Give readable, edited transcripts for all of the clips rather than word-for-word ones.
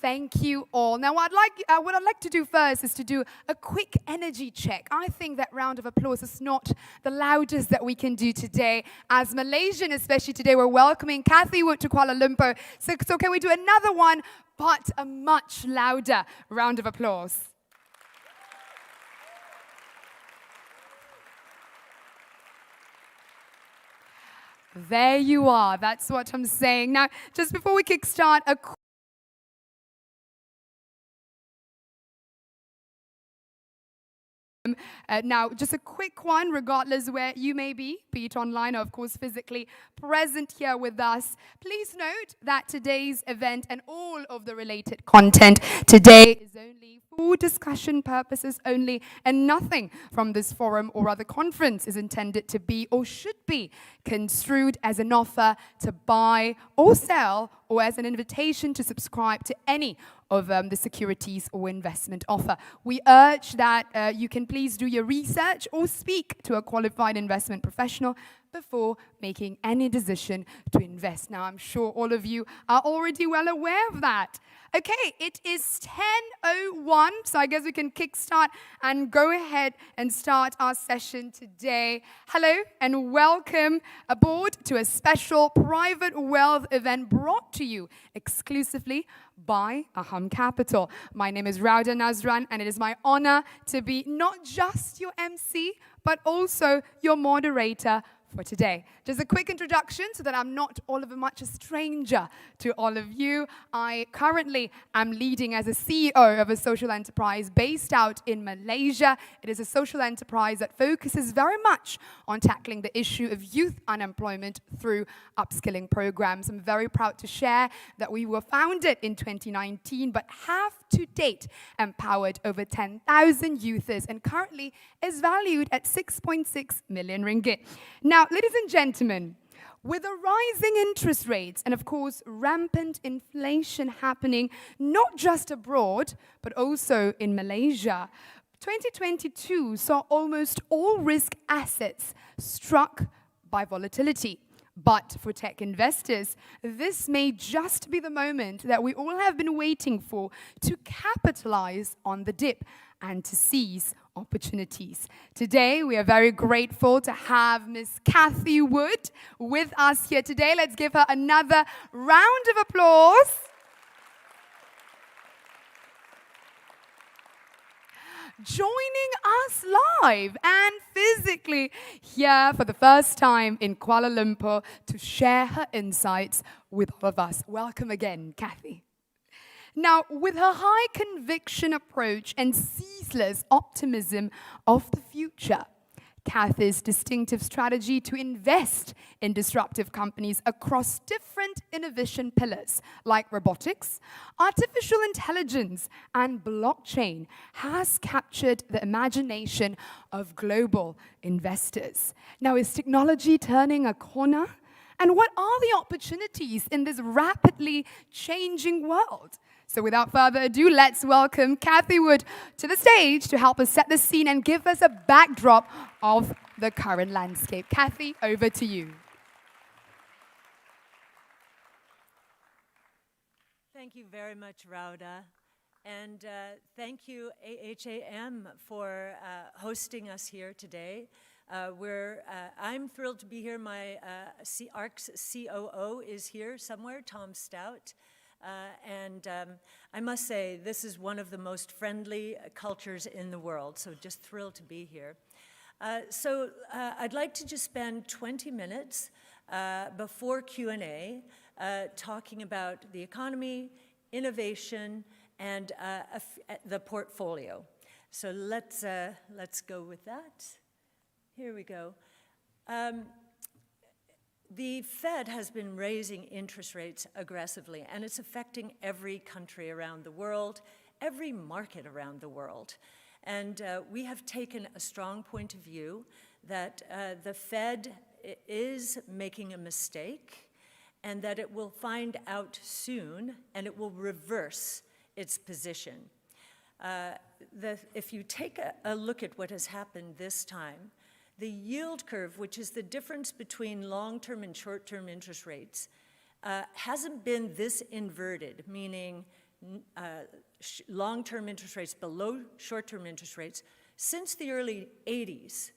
Thank you all. Now, what I'd like to do first is to do a quick energy check. I think that round of applause is not the loudest that we can do today. As Malaysian, especially today, we're welcoming Cathie Wood to Kuala Lumpur. So can we do another one, but a much louder round of applause? There you are. That's what I'm saying. Now, just before we kickstart, now, just a quick one, regardless where you may be it online or, of course, physically present here with us. Please note that today's event and all of the related content today is only for discussion purposes only, and nothing from this forum or other conference is intended to be or should be construed as an offer to buy or sell or as an invitation to subscribe to any of the securities or investment offer. We urge that you can please do your research or speak to a qualified investment professional before making any decision to invest. Now, I'm sure all of you are already well aware of that. Okay, it is 10:01, so I guess we can kickstart and go ahead and start our session today. Hello and welcome aboard to a special private wealth event brought to you exclusively by AHAM Capital. My name is Rauda Nazran, and it is my honor to be not just your MC, but also your moderator for today. Just a quick introduction so that I'm not all of a much a stranger to all of you. I currently am leading as a CEO of a social enterprise based out in Malaysia. It is a social enterprise that focuses very much on tackling the issue of youth unemployment through upskilling programs. I'm very proud to share that we were founded in 2019, but have to date empowered over 10,000 youthers and currently is valued at 6.6 million ringgit. Now, ladies and gentlemen, with the rising interest rates and, of course, rampant inflation happening not just abroad, but also in Malaysia, 2022 saw almost all risk assets struck by volatility. But for tech investors, this may just be the moment that we all have been waiting for to capitalize on the dip and to seize opportunities. Today, we are very grateful to have Miss Cathie Wood with us here today. Let's give her another round of applause. Joining us live and physically here for the first time in Kuala Lumpur to share her insights with all of us. Welcome again, Cathie. Now, with her high conviction approach and ceaseless optimism of the future, Cathie's distinctive strategy to invest in disruptive companies across different innovation pillars like robotics, artificial intelligence, and blockchain has captured the imagination of global investors. Now, is technology turning a corner? And what are the opportunities in this rapidly changing world? So without further ado, let's welcome Cathie Wood to the stage to help us set the scene and give us a backdrop of the current landscape. Cathie, over to you. Thank you very much, Rauda. And thank you, AHAM, for hosting us here today. I'm thrilled to be here. My ARK's COO is here somewhere, Tom Stout. And I must say, this is one of the most friendly cultures in the world, so just thrilled to be here. I'd like to just spend 20 minutes before Q&A talking about the economy, innovation, and the portfolio. So let's go with that. Here we go. The Fed has been raising interest rates aggressively, and it's affecting every country around the world, every market around the world. And we have taken a strong point of view that the Fed is making a mistake and that it will find out soon and it will reverse its position. If you take a look at what has happened this time, the yield curve, which is the difference between long-term and short-term interest rates, hasn't been this inverted, meaning long-term interest rates below short-term interest rates since the early 80s.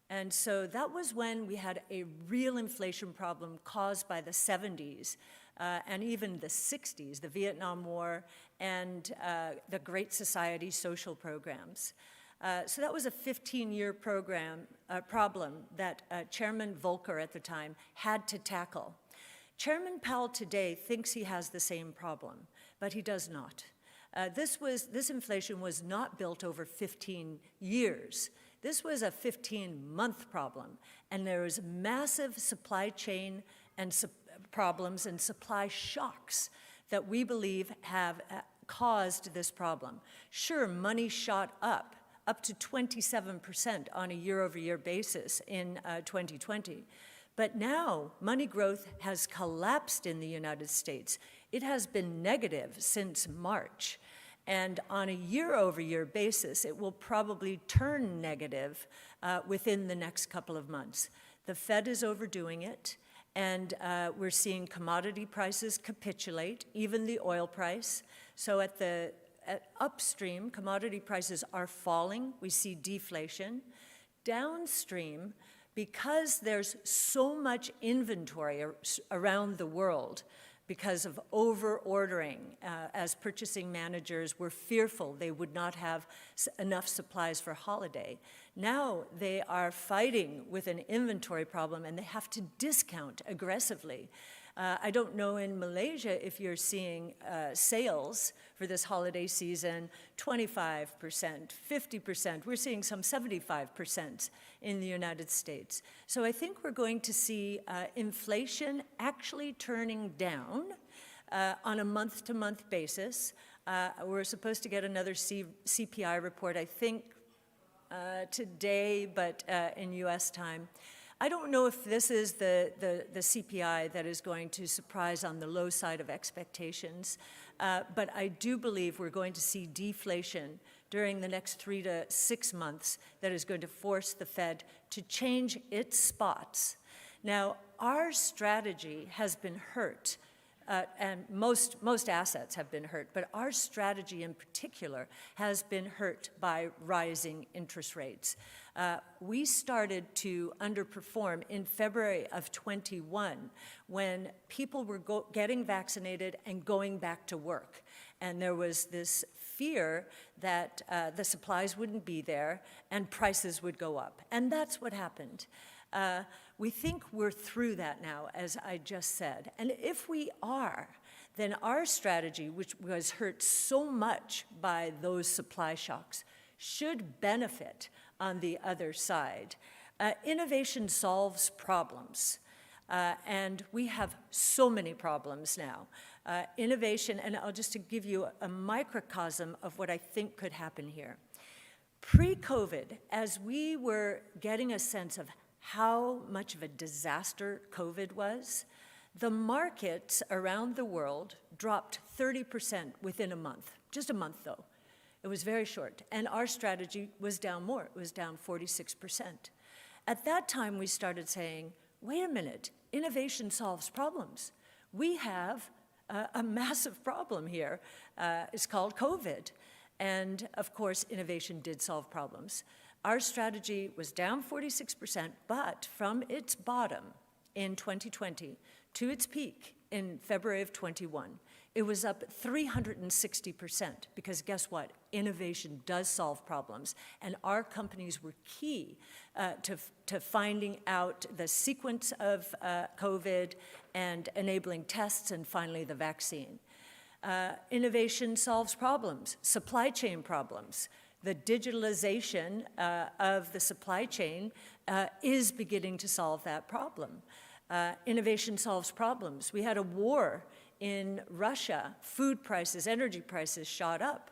And so that was when we had a real inflation problem caused by the 70s and even the 60s, the Vietnam War and the Great Society social programs. So that was a 15-year problem that Chairman Volcker at the time had to tackle. Chairman Powell today thinks he has the same problem, but he does not. This inflation was not built over 15 years. This was a 15-month problem, and there was massive supply chain and problems and supply shocks that we believe have caused this problem. Sure, money shot up to 27% on a year-over-year basis in 2020. But now, money growth has collapsed in the United States. It has been negative since March. And on a year-over-year basis, it will probably turn negative within the next couple of months. The Fed is overdoing it, and we're seeing commodity prices capitulate, even the oil price. So at upstream, commodity prices are falling. We see deflation. Downstream, because there's so much inventory around the world, because of over-ordering, as purchasing managers were fearful they would not have enough supplies for holiday. Now they are fighting with an inventory problem and they have to discount aggressively. I don't know in Malaysia if you're seeing sales for this holiday season, 25%, 50%. We're seeing some 75% in the United States. So I think we're going to see inflation actually turning down on a month-to-month basis. We're supposed to get another CPI report, I think, today, but in US time. I don't know if this is the CPI that is going to surprise on the low side of expectations, but I do believe we're going to see deflation during the next 3 to 6 months that is going to force the Fed to change its spots. Now, our strategy has been hurt, and most assets have been hurt, but our strategy in particular has been hurt by rising interest rates. We started to underperform in February of 21 when people were getting vaccinated and going back to work. And there was this fear that the supplies wouldn't be there and prices would go up. And that's what happened. We think we're through that now, as I just said. And if we are, then our strategy, which was hurt so much by those supply shocks, should benefit on the other side. Innovation solves problems, and we have so many problems now. Innovation, and I'll just to give you a microcosm of what I think could happen here. Pre-COVID, as we were getting a sense of how much of a disaster COVID was, the markets around the world dropped 30% within a month, just a month though. It was very short, and our strategy was down more. It was down 46%. At that time, we started saying, wait a minute, innovation solves problems. We have a massive problem here. It's called COVID. And of course, innovation did solve problems. Our strategy was down 46%, but from its bottom in 2020 to its peak in February of 21, it was up 360%, because guess what? Innovation does solve problems, and our companies were key to finding out the sequence of COVID and enabling tests and finally the vaccine. Innovation solves problems, supply chain problems. The digitalization of the supply chain is beginning to solve that problem. Innovation solves problems. We had a war in Russia. Food prices, energy prices shot up.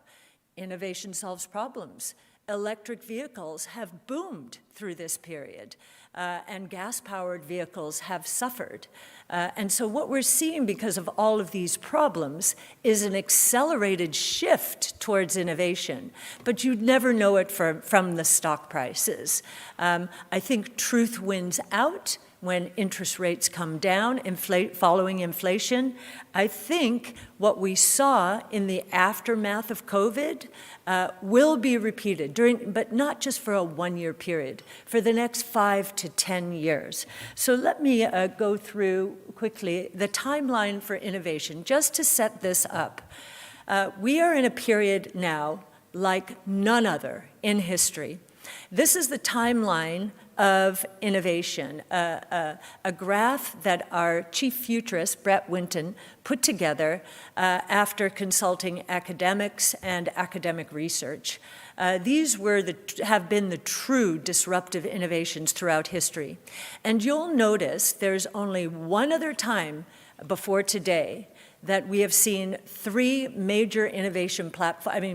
Innovation solves problems. Electric vehicles have boomed through this period, and gas-powered vehicles have suffered. And so what we're seeing because of all of these problems is an accelerated shift towards innovation, but you'd never know it from the stock prices. I think truth wins out. when interest rates come down, following inflation. I think what we saw in the aftermath of COVID will be repeated, but not just for a one-year period, for the next 5 to 10 years. So let me go through quickly the timeline for innovation, just to set this up. We are in a period now like none other in history. This is the timeline of innovation, a graph that our chief futurist, Brett Winton, put together after consulting academics and academic research. These have been the true disruptive innovations throughout history. And you'll notice there's only one other time before today that we have seen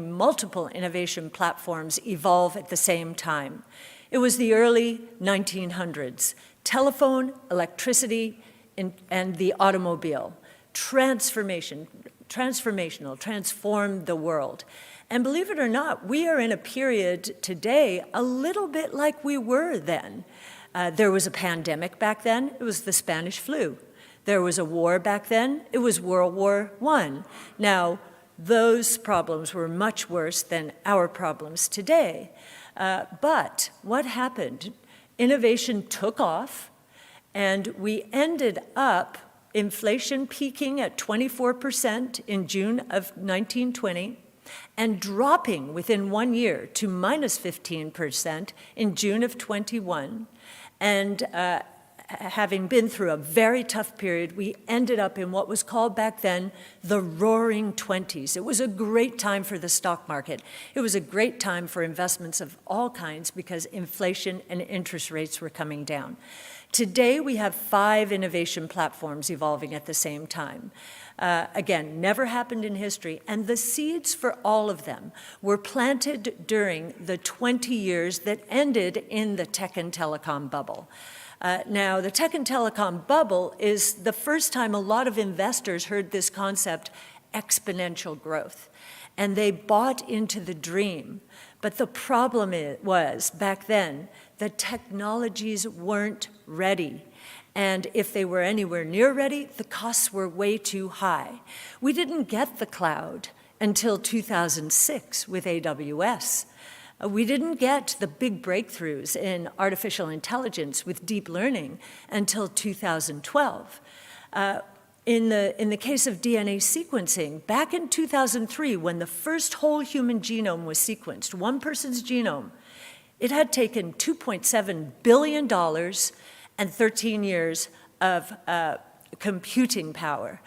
multiple innovation platforms evolve at the same time. It was the early 1900s. Telephone, electricity, and the automobile. Transformational, transformed the world. And believe it or not, we are in a period today a little bit like we were then. There was a pandemic back then. It was the Spanish flu. There was a war back then. It was World War I. Now, those problems were much worse than our problems today. But what happened? Innovation took off, and we ended up inflation peaking at 24% in June of 1920 and dropping within 1 year to minus 15% in June of 21. And having been through a very tough period, we ended up in what was called back then the Roaring '20s. It was a great time for the stock market. It was a great time for investments of all kinds because inflation and interest rates were coming down. Today, we have 5 innovation platforms evolving at the same time. Again, never happened in history, and the seeds for all of them were planted during the 20 years that ended in the tech and telecom bubble. Now, the tech and telecom bubble is the first time a lot of investors heard this concept, exponential growth, and they bought into the dream. But the problem was, back then, the technologies weren't ready. And if they were anywhere near ready, the costs were way too high. We didn't get the cloud until 2006 with AWS. We didn't get the big breakthroughs in artificial intelligence with deep learning until 2012. In the case of DNA sequencing, back in 2003, when the first whole human genome was sequenced, one person's genome, it had taken $2.7 billion and 13 years of computing power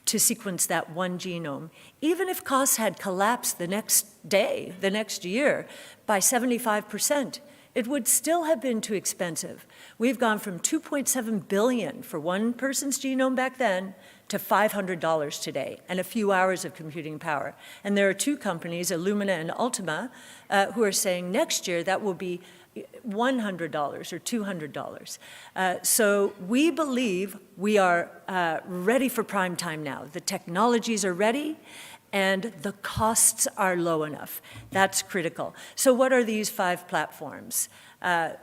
to sequence that one genome. Even if costs had collapsed the next day, the next year, by 75%, it would still have been too expensive. We've gone from $2.7 billion for one person's genome back then to $500 today, and a few hours of computing power. And there are 2 companies, Illumina and Ultima, who are saying next year that will be $100 or $200. So we believe we are ready for prime time now. The technologies are ready, and the costs are low enough. That's critical. So what are these 5 platforms? DNA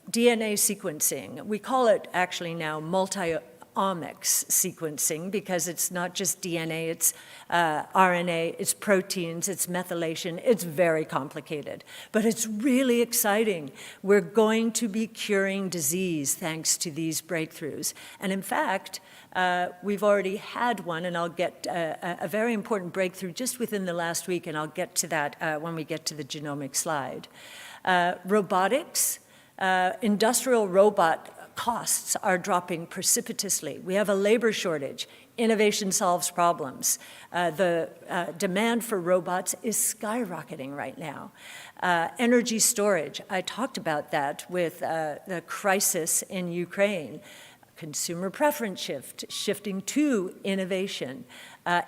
sequencing. We call it actually now multi-omics sequencing because it's not just DNA, it's RNA, it's proteins, it's methylation. It's very complicated, but it's really exciting. We're going to be curing disease thanks to these breakthroughs. And in fact, we've already had one, and I'll get a very important breakthrough just within the last week, and I'll get to that when we get to the genomic slide. Robotics, industrial robot costs are dropping precipitously. We have a labor shortage. Innovation solves problems. The demand for robots is skyrocketing right now. Energy storage, I talked about that with the crisis in Ukraine. Consumer preference shifting to innovation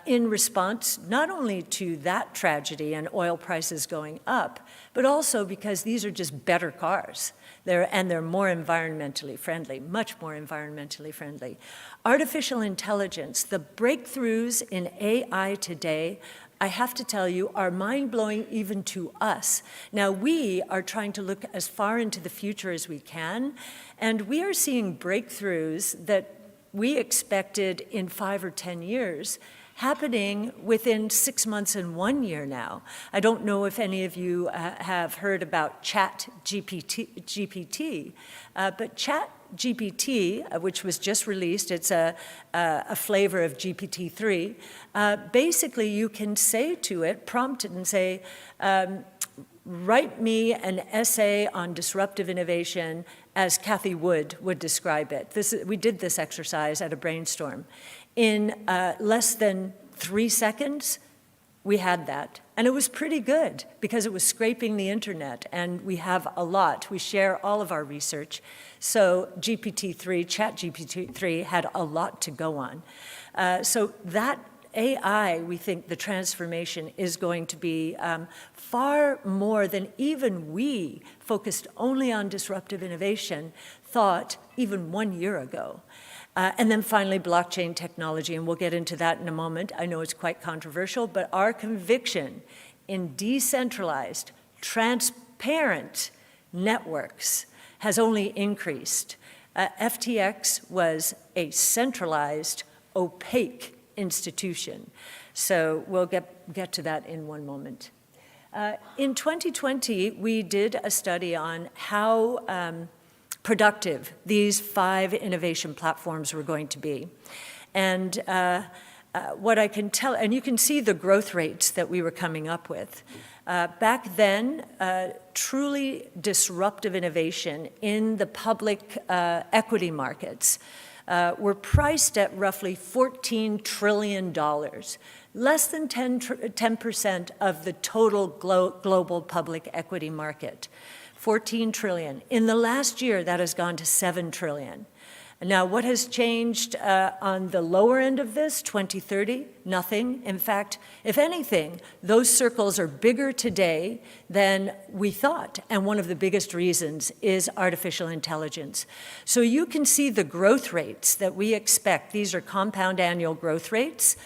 in response not only to that tragedy and oil prices going up, but also because these are just better cars. They're more environmentally friendly, much more environmentally friendly. Artificial intelligence, the breakthroughs in AI today, I have to tell you, are mind-blowing even to us. Now, we are trying to look as far into the future as we can, and we are seeing breakthroughs that we expected in 5 or 10 years happening within 6 months and 1 year now. I don't know if any of you have heard about GPT, but ChatGPT, which was just released, it's a flavor of GPT-3. Basically, you can say to it, prompt it and say, write me an essay on disruptive innovation as Cathie Wood would describe it. We did this exercise at a brainstorm. In less than 3 seconds, we had that. And it was pretty good because it was scraping the internet, and we have a lot. We share all of our research. So ChatGPT-3 had a lot to go on. So that AI, we think the transformation is going to be far more than even we, focused only on disruptive innovation, thought even 1 year ago. And then finally, blockchain technology, and we'll get into that in a moment. I know it's quite controversial, but our conviction in decentralized, transparent networks has only increased. FTX was a centralized, opaque institution. So we'll get to that in one moment. In 2020, we did a study on how productive these 5 innovation platforms were going to be. And what I can tell, and you can see the growth rates that we were coming up with. Back then, truly disruptive innovation in the public equity markets were priced at roughly $14 trillion, less than 10% of the total global public equity market. 14 trillion. In the last year, that has gone to 7 trillion. Now, what has changed on the lower end of this, 2030? Nothing. In fact, if anything, those circles are bigger today than we thought. And one of the biggest reasons is artificial intelligence. So you can see the growth rates that we expect. These are compound annual growth rates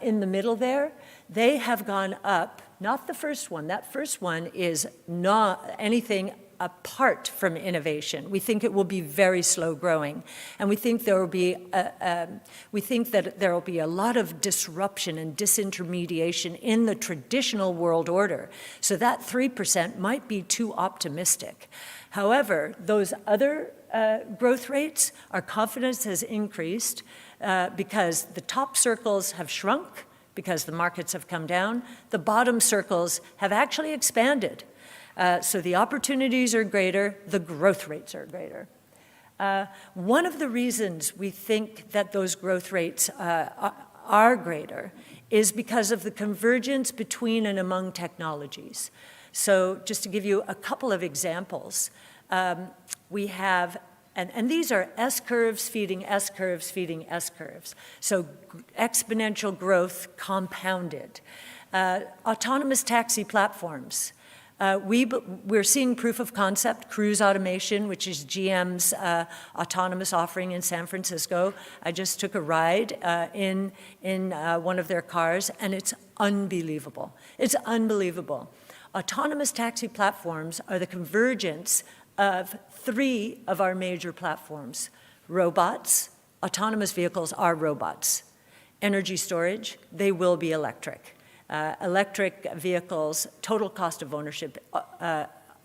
in the middle there. They have gone up. Not the first one. That first one is not anything apart from innovation. We think it will be very slow growing, and we think there will be a lot of disruption and disintermediation in the traditional world order. So that 3% might be too optimistic. However, those other growth rates, our confidence has increased because the top circles have shrunk, because the markets have come down. The bottom circles have actually expanded. So the opportunities are greater, the growth rates are greater. One of the reasons we think that those growth rates are greater is because of the convergence between and among technologies. So just to give you a couple of examples, we have, and these are S-curves feeding S-curves feeding S-curves. So exponential growth compounded. Autonomous taxi platforms. We're seeing proof of concept, cruise automation, which is GM's autonomous offering in San Francisco. I just took a ride in one of their cars, and it's unbelievable. It's unbelievable. Autonomous taxi platforms are the convergence of 3 of our major platforms. Robots, autonomous vehicles are robots. Energy storage, they will be electric. Electric vehicles, total cost of ownership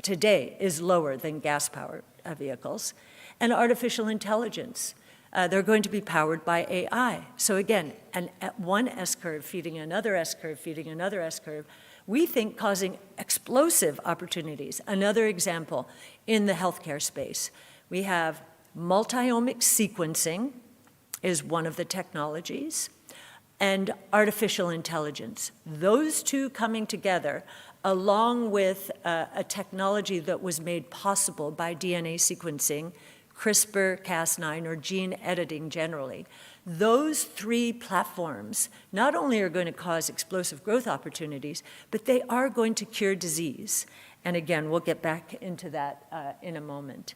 today is lower than gas-powered vehicles. And artificial intelligence, they're going to be powered by AI. So again, one S-curve feeding another S-curve feeding another S-curve, we think causing explosive opportunities. Another example in the healthcare space, we have multi-omic sequencing is one of the technologies, and artificial intelligence. Those two coming together, along with a technology that was made possible by DNA sequencing, CRISPR-Cas9, or gene editing generally. Those 3 platforms not only are going to cause explosive growth opportunities, but they are going to cure disease. And again, we'll get back into that in a moment.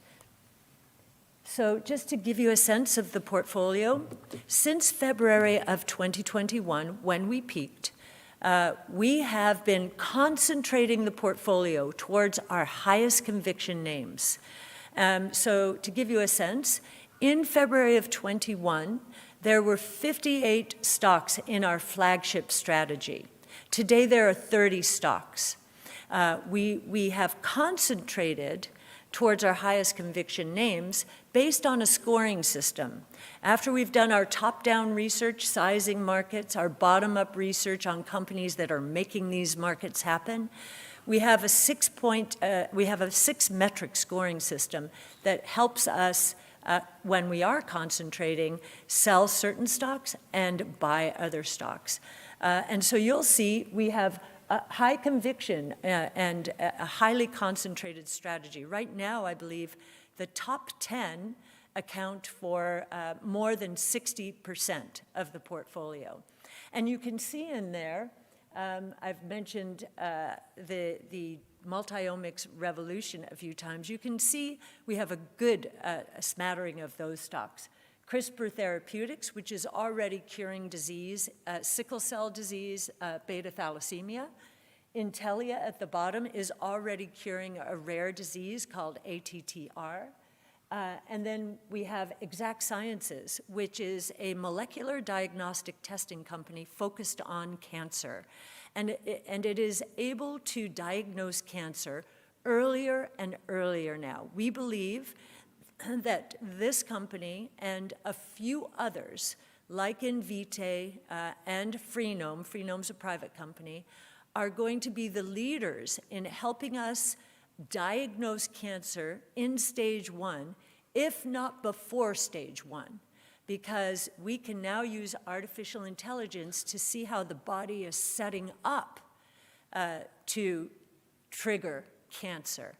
So just to give you a sense of the portfolio, since February of 2021, when we peaked, we have been concentrating the portfolio towards our highest conviction names. So to give you a sense, in February of 21, there were 58 stocks in our flagship strategy. Today, there are 30 stocks. We have concentrated towards our highest conviction names based on a scoring system. After we've done our top-down research, sizing markets, our bottom-up research on companies that are making these markets happen, we have a six-metric scoring system that helps us, when we are concentrating, sell certain stocks and buy other stocks. And so you'll see we have a high conviction and a highly concentrated strategy. Right now, I believe the top 10 account for more than 60% of the portfolio. And you can see in there, I've mentioned the multi-omics revolution a few times. You can see we have a good smattering of those stocks. CRISPR Therapeutics, which is already curing disease, sickle cell disease, beta thalassemia. Intellia at the bottom is already curing a rare disease called ATTR. And then we have Exact Sciences, which is a molecular diagnostic testing company focused on cancer. And it is able to diagnose cancer earlier and earlier now. We believe that this company and a few others, like Invitae and Freenome, Freenome's a private company, are going to be the leaders in helping us diagnose cancer in stage 1, if not before stage 1, because we can now use artificial intelligence to see how the body is setting up to trigger cancer.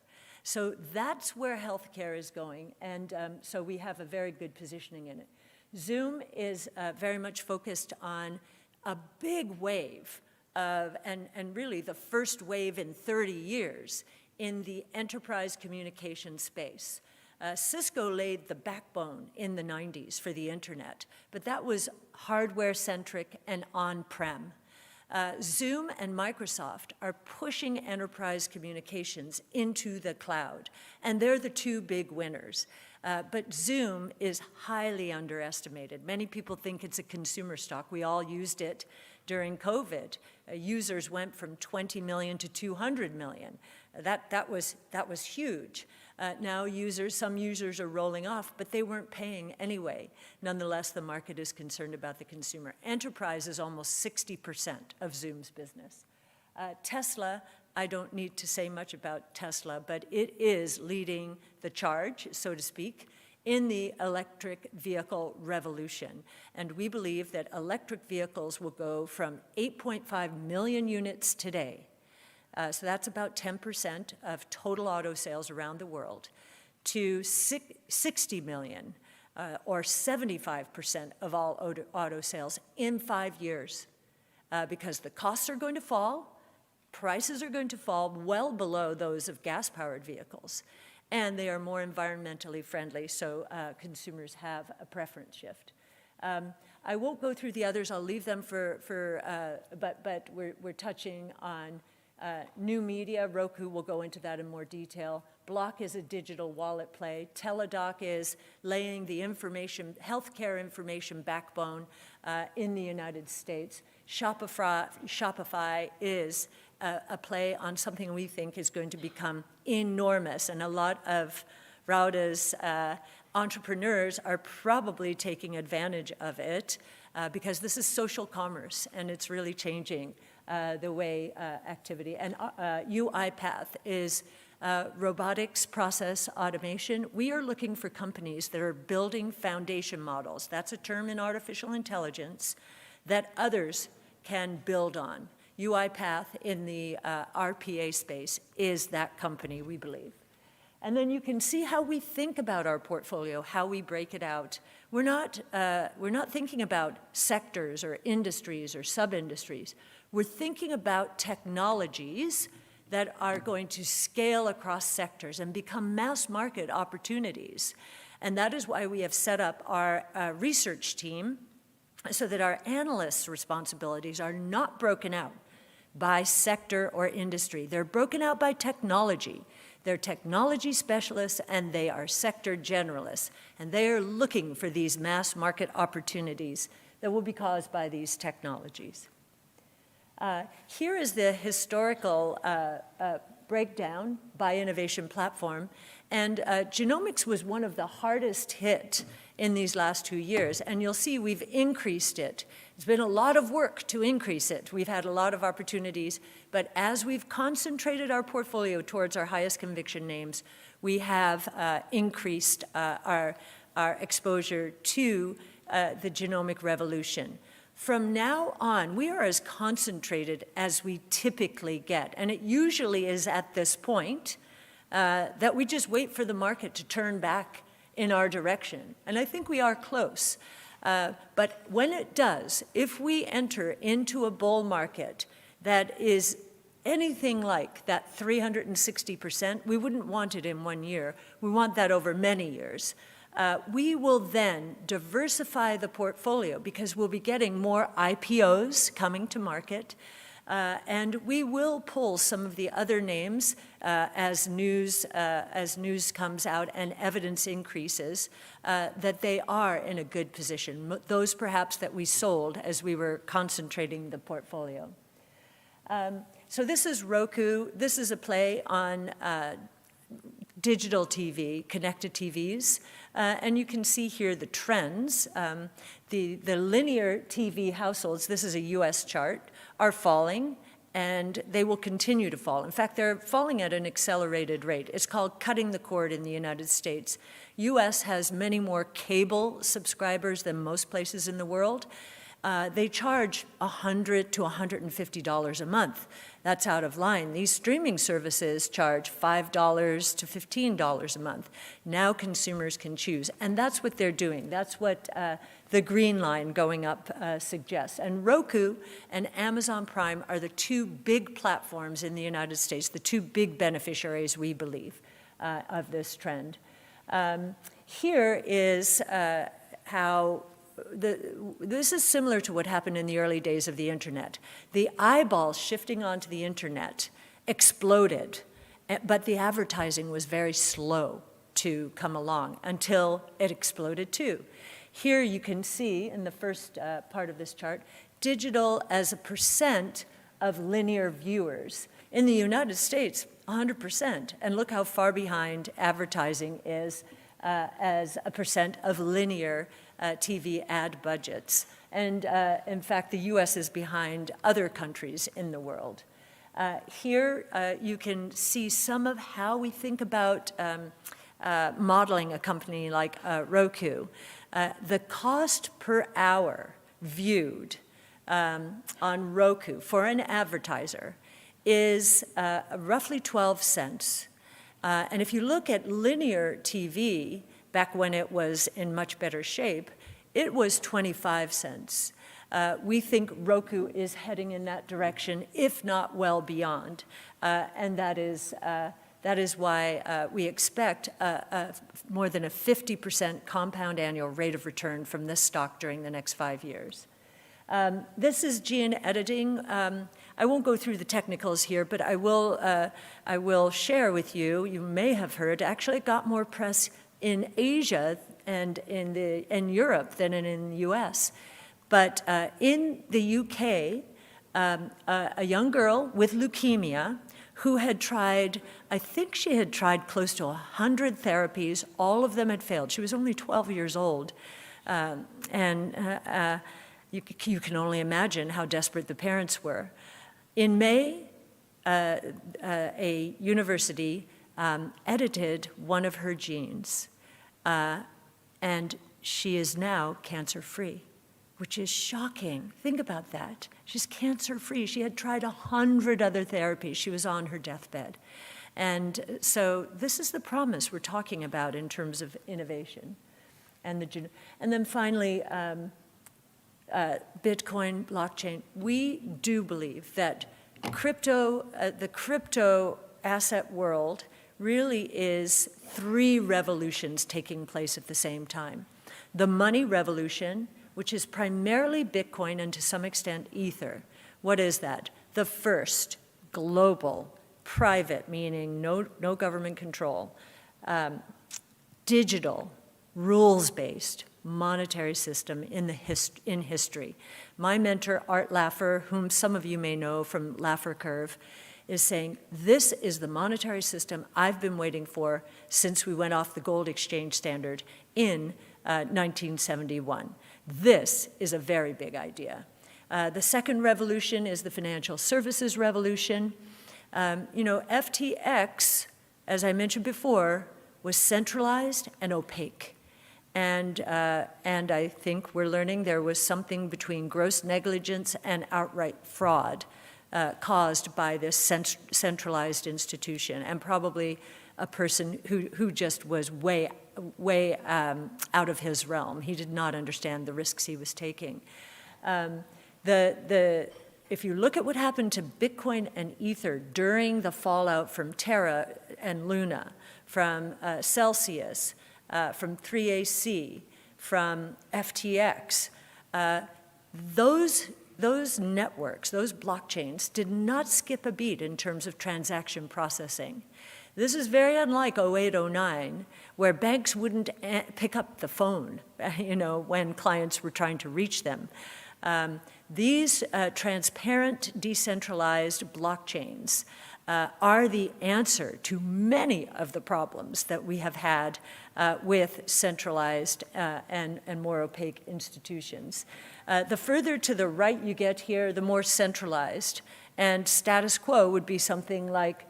So that's where healthcare is going, and so we have a very good positioning in it. Zoom is very much focused on a big wave of, and really the first wave in 30 years in the enterprise communication space. Cisco laid the backbone in the 90s for the internet, but that was hardware-centric and on-prem. Zoom and Microsoft are pushing enterprise communications into the cloud, and they're the two big winners. But Zoom is highly underestimated. Many people think it's a consumer stock. We all used it during COVID. Users went from 20 million to 200 million. That was huge. Now some users are rolling off, but they weren't paying anyway. Nonetheless, the market is concerned about the consumer. Enterprise is almost 60% of Zoom's business. Tesla, I don't need to say much about Tesla, but it is leading the charge, so to speak, in the electric vehicle revolution. And we believe that electric vehicles will go from 8.5 million units today, so that's about 10% of total auto sales around the world, to 60 million, or 75% of all auto sales in 5 years, because the costs are going to fall, prices are going to fall well below those of gas-powered vehicles, and they are more environmentally friendly, so consumers have a preference shift. I won't go through the others. I'll leave them but we're touching on new media. Roku will go into that in more detail. Block is a digital wallet play. Teladoc is laying the healthcare information backbone in the United States. Shopify is a play on something we think is going to become enormous, and a lot of Rauda's entrepreneurs are probably taking advantage of it because this is social commerce, and it's really changing the way activity. And UiPath is robotics process automation. We are looking for companies that are building foundation models. That's a term in artificial intelligence that others can build on. UiPath in the RPA space is that company, we believe. And then you can see how we think about our portfolio, how we break it out. We're not thinking about sectors or industries or sub-industries. We're thinking about technologies that are going to scale across sectors and become mass market opportunities. And that is why we have set up our research team so that our analysts' responsibilities are not broken out by sector or industry. They're broken out by technology. They're technology specialists and they are sector generalists. And they are looking for these mass market opportunities that will be caused by these technologies. Here is the historical breakdown by innovation platform. And genomics was one of the hardest hit in these last 2 years. And you'll see we've increased it. It's been a lot of work to increase it. We've had a lot of opportunities. But as we've concentrated our portfolio towards our highest conviction names, we have increased our exposure to the genomic revolution. From now on, we are as concentrated as we typically get. And it usually is at this point that we just wait for the market to turn back in our direction. And I think we are close. But when it does, if we enter into a bull market that is anything like that 360%, we wouldn't want it in 1 year. We want that over many years. We will then diversify the portfolio because we'll be getting more IPOs coming to market. And we will pull some of the other names as news comes out and evidence increases that they are in a good position, those perhaps that we sold as we were concentrating the portfolio. So this is Roku. This is a play on digital TV, connected TVs. And you can see here the trends. The linear TV households, this is a US chart, are falling, and they will continue to fall. In fact, they're falling at an accelerated rate. It's called cutting the cord in the United States. US has many more cable subscribers than most places in the world. They charge $100 to $150 a month. That's out of line. These streaming services charge $5 to $15 a month. Now consumers can choose, and that's what they're doing. That's what the green line going up suggests. And Roku and Amazon Prime are the two big platforms in the United States, the two big beneficiaries, we believe, of this trend. Here is how this is similar to what happened in the early days of the internet. The eyeballs shifting onto the internet exploded, but the advertising was very slow to come along until it exploded too. Here you can see in the first part of this chart, digital as a percent of linear viewers. In the United States, 100%. And look how far behind advertising is as a percent of linear TV ad budgets. And in fact, the US is behind other countries in the world. Here you can see some of how we think about modeling a company like Roku. The cost per hour viewed on Roku for an advertiser is roughly 12 cents. And if you look at linear TV, back when it was in much better shape, it was 25 cents. We think Roku is heading in that direction, if not well beyond. And that is why we expect more than a 50% compound annual rate of return from this stock during the next 5 years. This is gene editing. I won't go through the technicals here, but I will share with you, you may have heard, actually it got more press in Asia and in Europe than in the US. But in the UK, a young girl with leukemia who had tried, I think she had tried close to 100 therapies, all of them had failed. She was only 12 years old. You can only imagine how desperate the parents were. In May, a university edited one of her genes, and she is now cancer-free, which is shocking. Think about that. She's cancer-free. She had tried 100 other therapies. She was on her deathbed. And so this is the promise we're talking about in terms of innovation. And then finally, Bitcoin, blockchain. We do believe that the crypto asset world really is 3 revolutions taking place at the same time. The money revolution, which is primarily Bitcoin and to some extent Ether. What is that? the first global, private, meaning no government control, digital, rules-based monetary system in history. My mentor, Art Laffer, whom some of you may know from Laffer Curve, is saying, this is the monetary system I've been waiting for since we went off the gold exchange standard in 1971. This is a very big idea. The second revolution is the financial services revolution. FTX, as I mentioned before, was centralized and opaque. And I think we're learning there was something between gross negligence and outright fraud caused by this centralized institution, and probably a person who just was way out of his realm. He did not understand the risks he was taking. If you look at what happened to Bitcoin and Ether during the fallout from Terra and Luna, from Celsius, from 3AC, from FTX, those networks, those blockchains, did not skip a beat in terms of transaction processing. This is very unlike 08, 09, where banks wouldn't pick up the phone, when clients were trying to reach them. These transparent, decentralized blockchains are the answer to many of the problems that we have had with centralized and more opaque institutions. The further to the right you get here, the more centralized, and status quo would be something like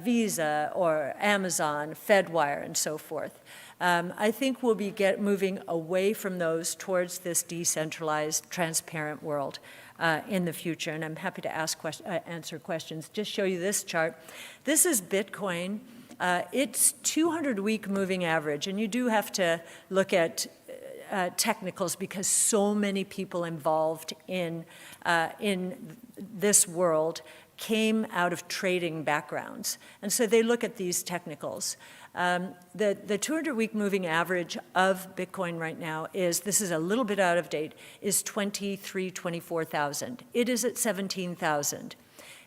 Visa or Amazon, Fedwire, and so forth. I think we'll be moving away from those towards this decentralized, transparent world in the future, and I'm happy to answer questions. Just show you this chart. This is Bitcoin. It's 200-week moving average, and you do have to look at technicals because so many people involved in this world came out of trading backgrounds, and so they look at these technicals. The 200-week moving average of Bitcoin right now this is a little bit out of date, is 24,000. It is at 17,000.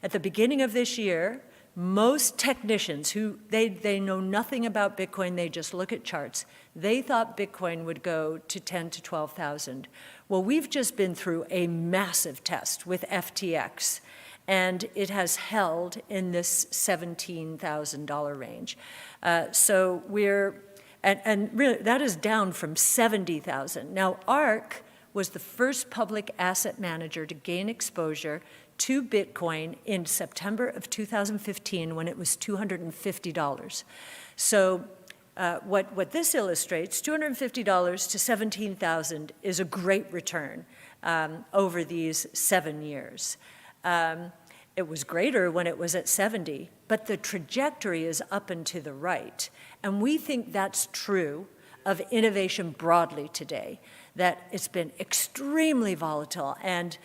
At the beginning of this year, most technicians who, they know nothing about Bitcoin, they just look at charts, they thought Bitcoin would go to 10 to 12,000. Well, we've just been through a massive test with FTX, and it has held in this $17,000 range. So and really, that is down from 70,000. Now, ARK was the first public asset manager to gain exposure to Bitcoin in September of 2015 when it was $250. So what this illustrates, $250 to 17,000 is a great return over these 7 years. It was greater when it was at 70, but the trajectory is up and to the right. And we think that's true of innovation broadly today, that it's been extremely volatile. And,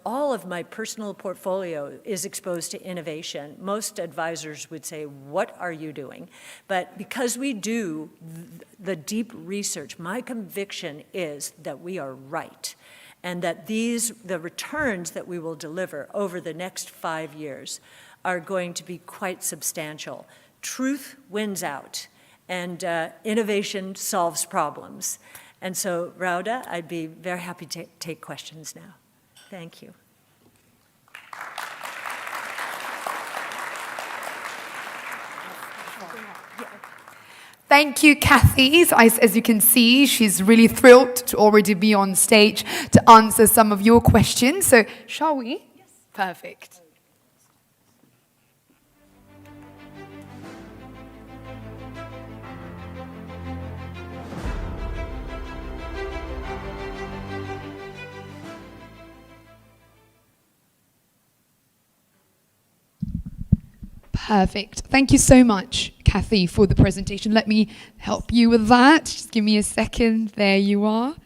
all of my personal portfolio is exposed to innovation. Most advisors would say, what are you doing? But because we do the deep research, my conviction is that we are right, and that the returns that we will deliver over the next 5 years are going to be quite substantial. Truth wins out, and innovation solves problems. And so, Rauda, I'd be very happy to take questions now. Thank you. Thank you, Cathie. As you can see, she's really thrilled to already be on stage to answer some of your questions. So, shall we? Yes. Perfect. Perfect. Thank you so much, Cathie, for the presentation. Let me help you with that. Just give me a second. There you are.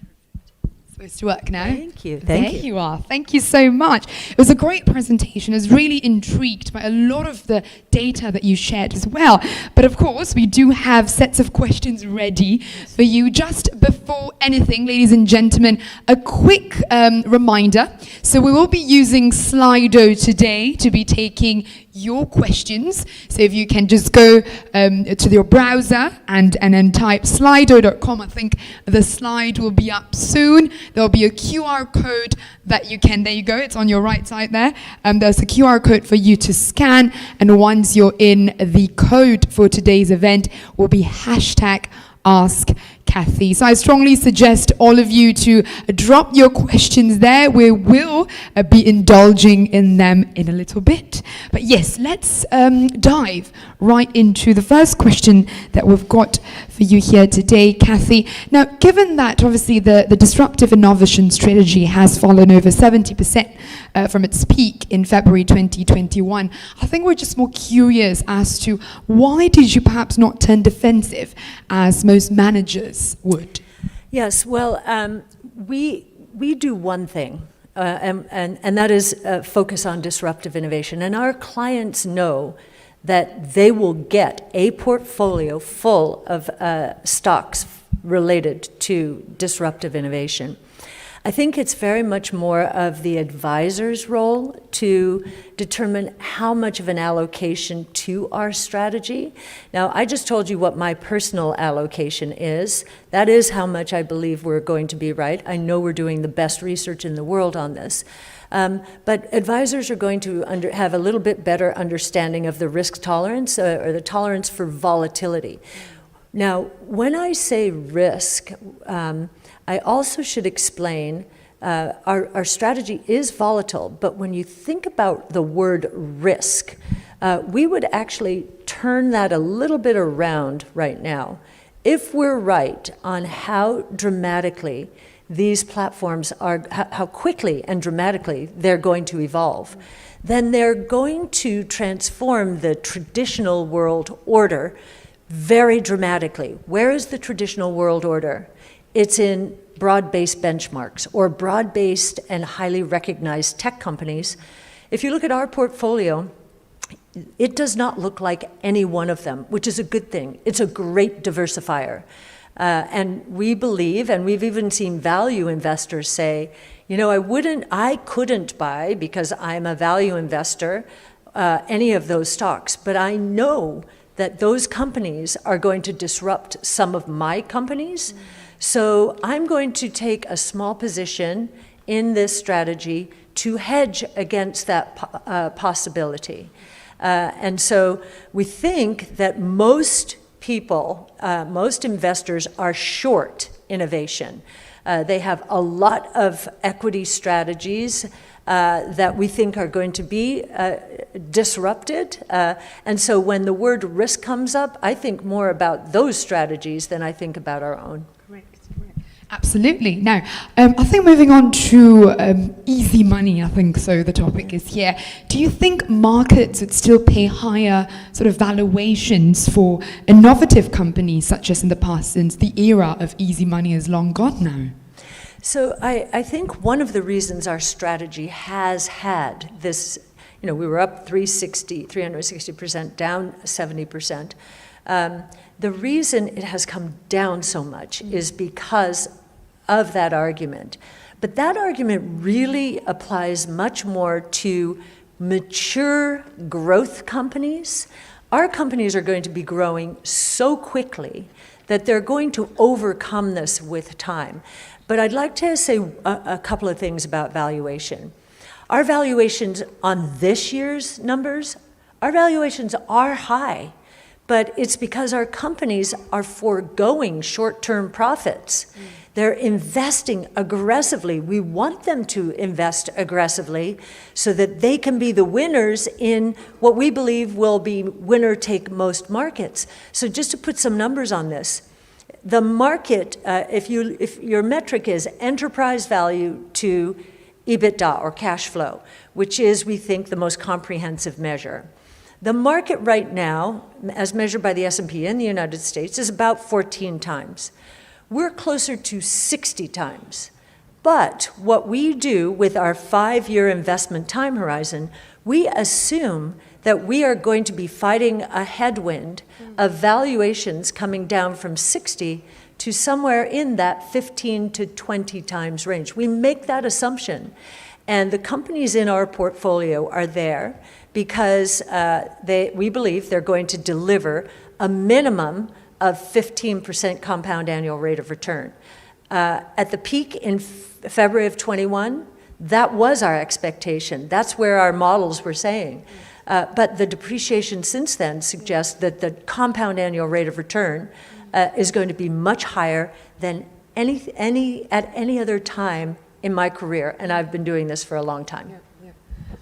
It's supposed to work now. Thank you. There you are. Thank you so much. It was a great presentation. I was really intrigued by a lot of the data that you shared as well. But of course, we do have sets of questions ready for you just before before anything, ladies and gentlemen, a quick reminder. So we will be using Slido today to be taking your questions. So if you can just go to your browser and then type slido.com. I think the slide will be up soon. There'll be a QR code that you can, there you go, it's on your right side there. There's a QR code for you to scan, and once you're in, the code for today's event will be hashtag Ask Cathie. So I strongly suggest all of you to drop your questions there. We will be indulging in them in a little bit. But yes, let's dive right into the first question that we've got for you here today, Cathie. Now, given that obviously the disruptive innovation strategy has fallen over 70% from its peak in February 2021, I think we're just more curious as to why did you perhaps not turn defensive as most managers would? Yes, well, we do one thing, and that is focus on disruptive innovation. And our clients know that they will get a portfolio full of stocks related to disruptive innovation. I think it's very much more of the advisor's role to determine how much of an allocation to our strategy. Now, I just told you what my personal allocation is. That is how much I believe we're going to be right. I know we're doing the best research in the world on this. But advisors are going to have a little bit better understanding of the risk tolerance or the tolerance for volatility. Now, when I say risk, I also should explain our strategy is volatile, but when you think about the word risk, we would actually turn that a little bit around right now. If we're right on how dramatically these platforms are, how quickly and dramatically they're going to evolve, then they're going to transform the traditional world order very dramatically. Where is the traditional world order? It's in broad-based benchmarks or broad-based and highly recognized tech companies. If you look at our portfolio, it does not look like any one of them, which is a good thing. It's a great diversifier. And we believe, and we've even seen value investors say, you know, I couldn't buy, because I'm a value investor, any of those stocks, but I know that those companies are going to disrupt some of my companies. So I'm going to take a small position in this strategy to hedge against that possibility. And so we think that most people, most investors are short innovation. They have a lot of equity strategies that we think are going to be disrupted. And so when the word risk comes up, I think more about those strategies than I think about our own. Absolutely. Now, I think moving on to easy money, I think so the topic is here. Do you think markets would still pay higher sort of valuations for innovative companies such as in the past, since the era of easy money is long gone now? So I think one of the reasons our strategy has had this, you know, we were up 360%, down 70%. The reason it has come down so much is because of that argument. But that argument really applies much more to mature growth companies. Our companies are going to be growing so quickly that they're going to overcome this with time. But I'd like to say a couple of things about valuation. Our valuations on this year's numbers, our valuations are high, but it's because our companies are foregoing short-term profits. They're investing aggressively. We want them to invest aggressively so that they can be the winners in what we believe will be winner-take-most markets. So just to put some numbers on this, the market, if your metric is enterprise value to EBITDA or cash flow, which is, we think, the most comprehensive measure. The market right now, as measured by the S&P in the United States, is about 14 times. We're closer to 60 times. But what we do with our 5-year investment time horizon, we assume that we are going to be fighting a headwind of valuations coming down from 60 to somewhere in that 15 to 20 times range. We make that assumption. And the companies in our portfolio are there because we believe they're going to deliver a minimum of 15% compound annual rate of return. At the peak in February of 21, that was our expectation. That's where our models were saying. But the depreciation since then suggests that the compound annual rate of return is going to be much higher than at any other time in my career, and I've been doing this for a long time.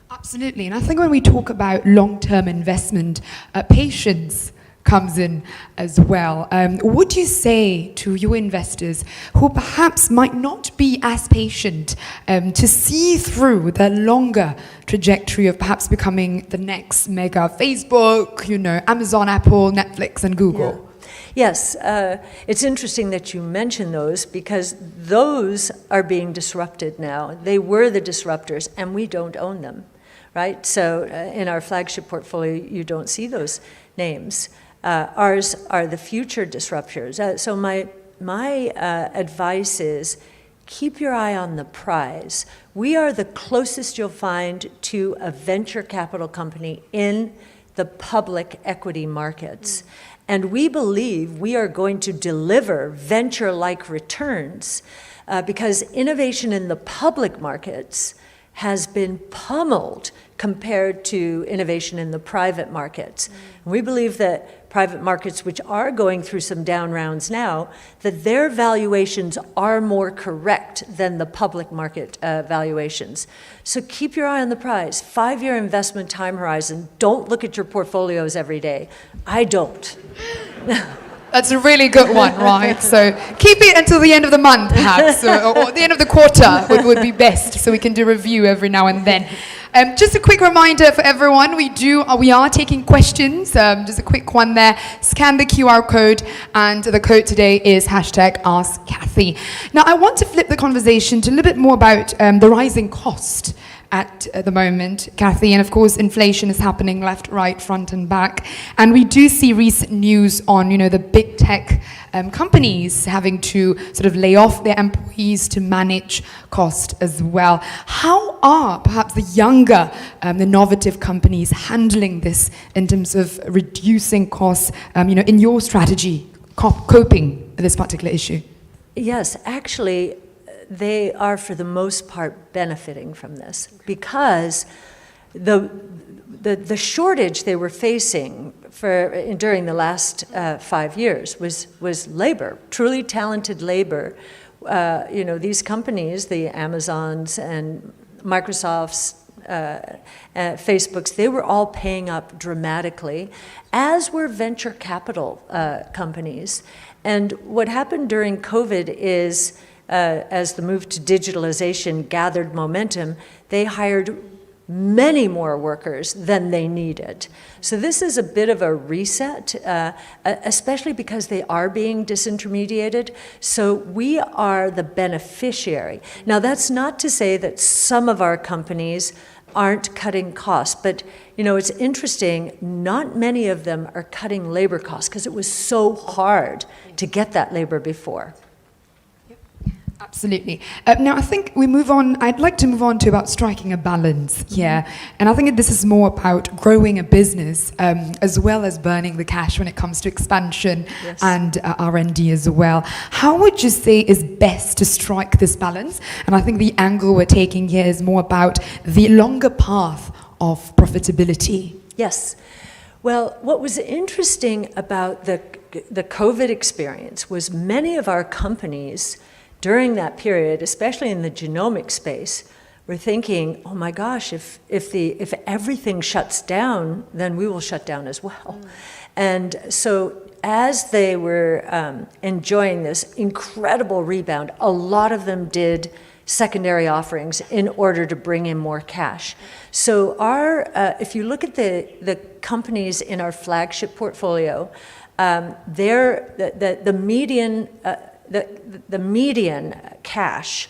Absolutely, and I think when we talk about long-term investment, patience comes in as well. What do you say to your investors who perhaps might not be as patient to see through the longer trajectory of perhaps becoming the next mega Facebook, Amazon, Apple, Netflix, and Google? Yeah. Yes, it's interesting that you mention those because those are being disrupted now. They were the disruptors, and we don't own them, right? So in our flagship portfolio, you don't see those names. Ours are the future disruptors. So my advice is keep your eye on the prize. We are the closest you'll find to a venture capital company in the public equity markets. And we believe we are going to deliver venture-like returns because innovation in the public markets has been pummeled compared to innovation in the private markets. And we believe that private markets, which are going through some down rounds now, that their valuations are more correct than the public market valuations. So keep your eye on the prize. 5-year investment time horizon. Don't look at your portfolios every day. I don't. That's a really good one, right? So keep it until the end of the month, perhaps, or the end of the quarter would be best, so we can do a review every now and then. Just a quick reminder for everyone, we are taking questions, just a quick one there. Scan the QR code, and the code today is #AskCathie. Now, I want to flip the conversation to a little bit more about the rising cost at the moment, Cathie, and of course inflation is happening left, right, front and back, and we do see recent news on the big tech companies having to sort of lay off their employees to manage cost as well. How are perhaps the younger, innovative companies handling this in terms of reducing costs, in your strategy, coping with this particular issue? Yes, actually, they are, for the most part, benefiting from this because the shortage they were facing during the last 5 years was labor, truly talented labor. These companies, the Amazons and Microsofts, Facebooks, they were all paying up dramatically, as were venture capital companies. And what happened during COVID is, as the move to digitalization gathered momentum, they hired many more workers than they needed. So this is a bit of a reset, especially because they are being disintermediated. So we are the beneficiary. Now, that's not to say that some of our companies aren't cutting costs, but it's interesting, not many of them are cutting labor costs because it was so hard to get that labor before. Absolutely. Now, I think I'd like to move on to about striking a balance here. And I think this is more about growing a business as well as burning the cash when it comes to expansion and R&D as well. How would you say is best to strike this balance? And I think the angle we're taking here is more about the longer path of profitability. Yes. Well, what was interesting about the COVID experience was many of our companies during that period, especially in the genomic space, we're thinking, oh my gosh, if everything shuts down, then we will shut down as well. And so as they were enjoying this incredible rebound, a lot of them did secondary offerings in order to bring in more cash. So if you look at the companies in our flagship portfolio, the median cash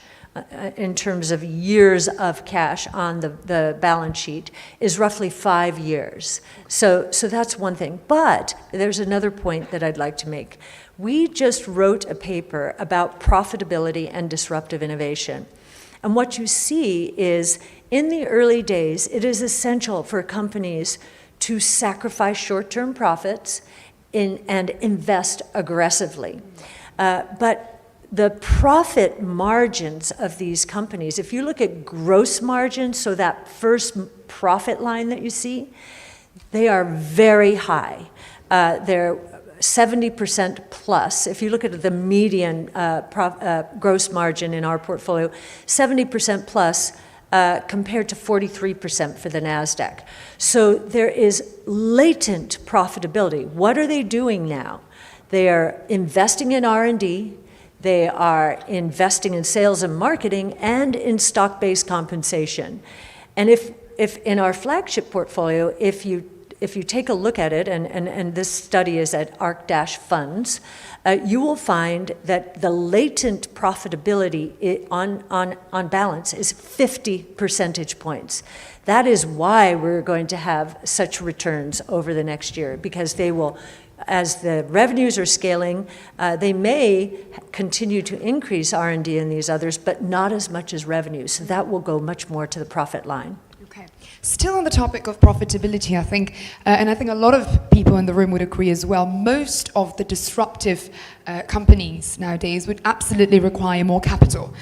in terms of years of cash on the balance sheet is roughly 5 years. So that's one thing. But there's another point that I'd like to make. We just wrote a paper about profitability and disruptive innovation. And what you see is, in the early days, it is essential for companies to sacrifice short-term profits and invest aggressively. But the profit margins of these companies, if you look at gross margins, so that first profit line that you see, they are very high. They're 70% plus. If you look at the median gross margin in our portfolio, 70% plus compared to 43% for the NASDAQ. So there is latent profitability. What are they doing now? They are investing in R&D, they are investing in sales and marketing, and in stock-based compensation. And if in our flagship portfolio, if you take a look at it, and this study is at ARK-Funds, you will find that the latent profitability on balance is 50 percentage points. That is why we're going to have such returns over the next year, because they will, as the revenues are scaling, they may continue to increase R&D in these others, but not as much as revenue. So that will go much more to the profit line. Okay. Still on the topic of profitability, I think, and I think a lot of people in the room would agree as well, most of the disruptive companies nowadays would absolutely require more capital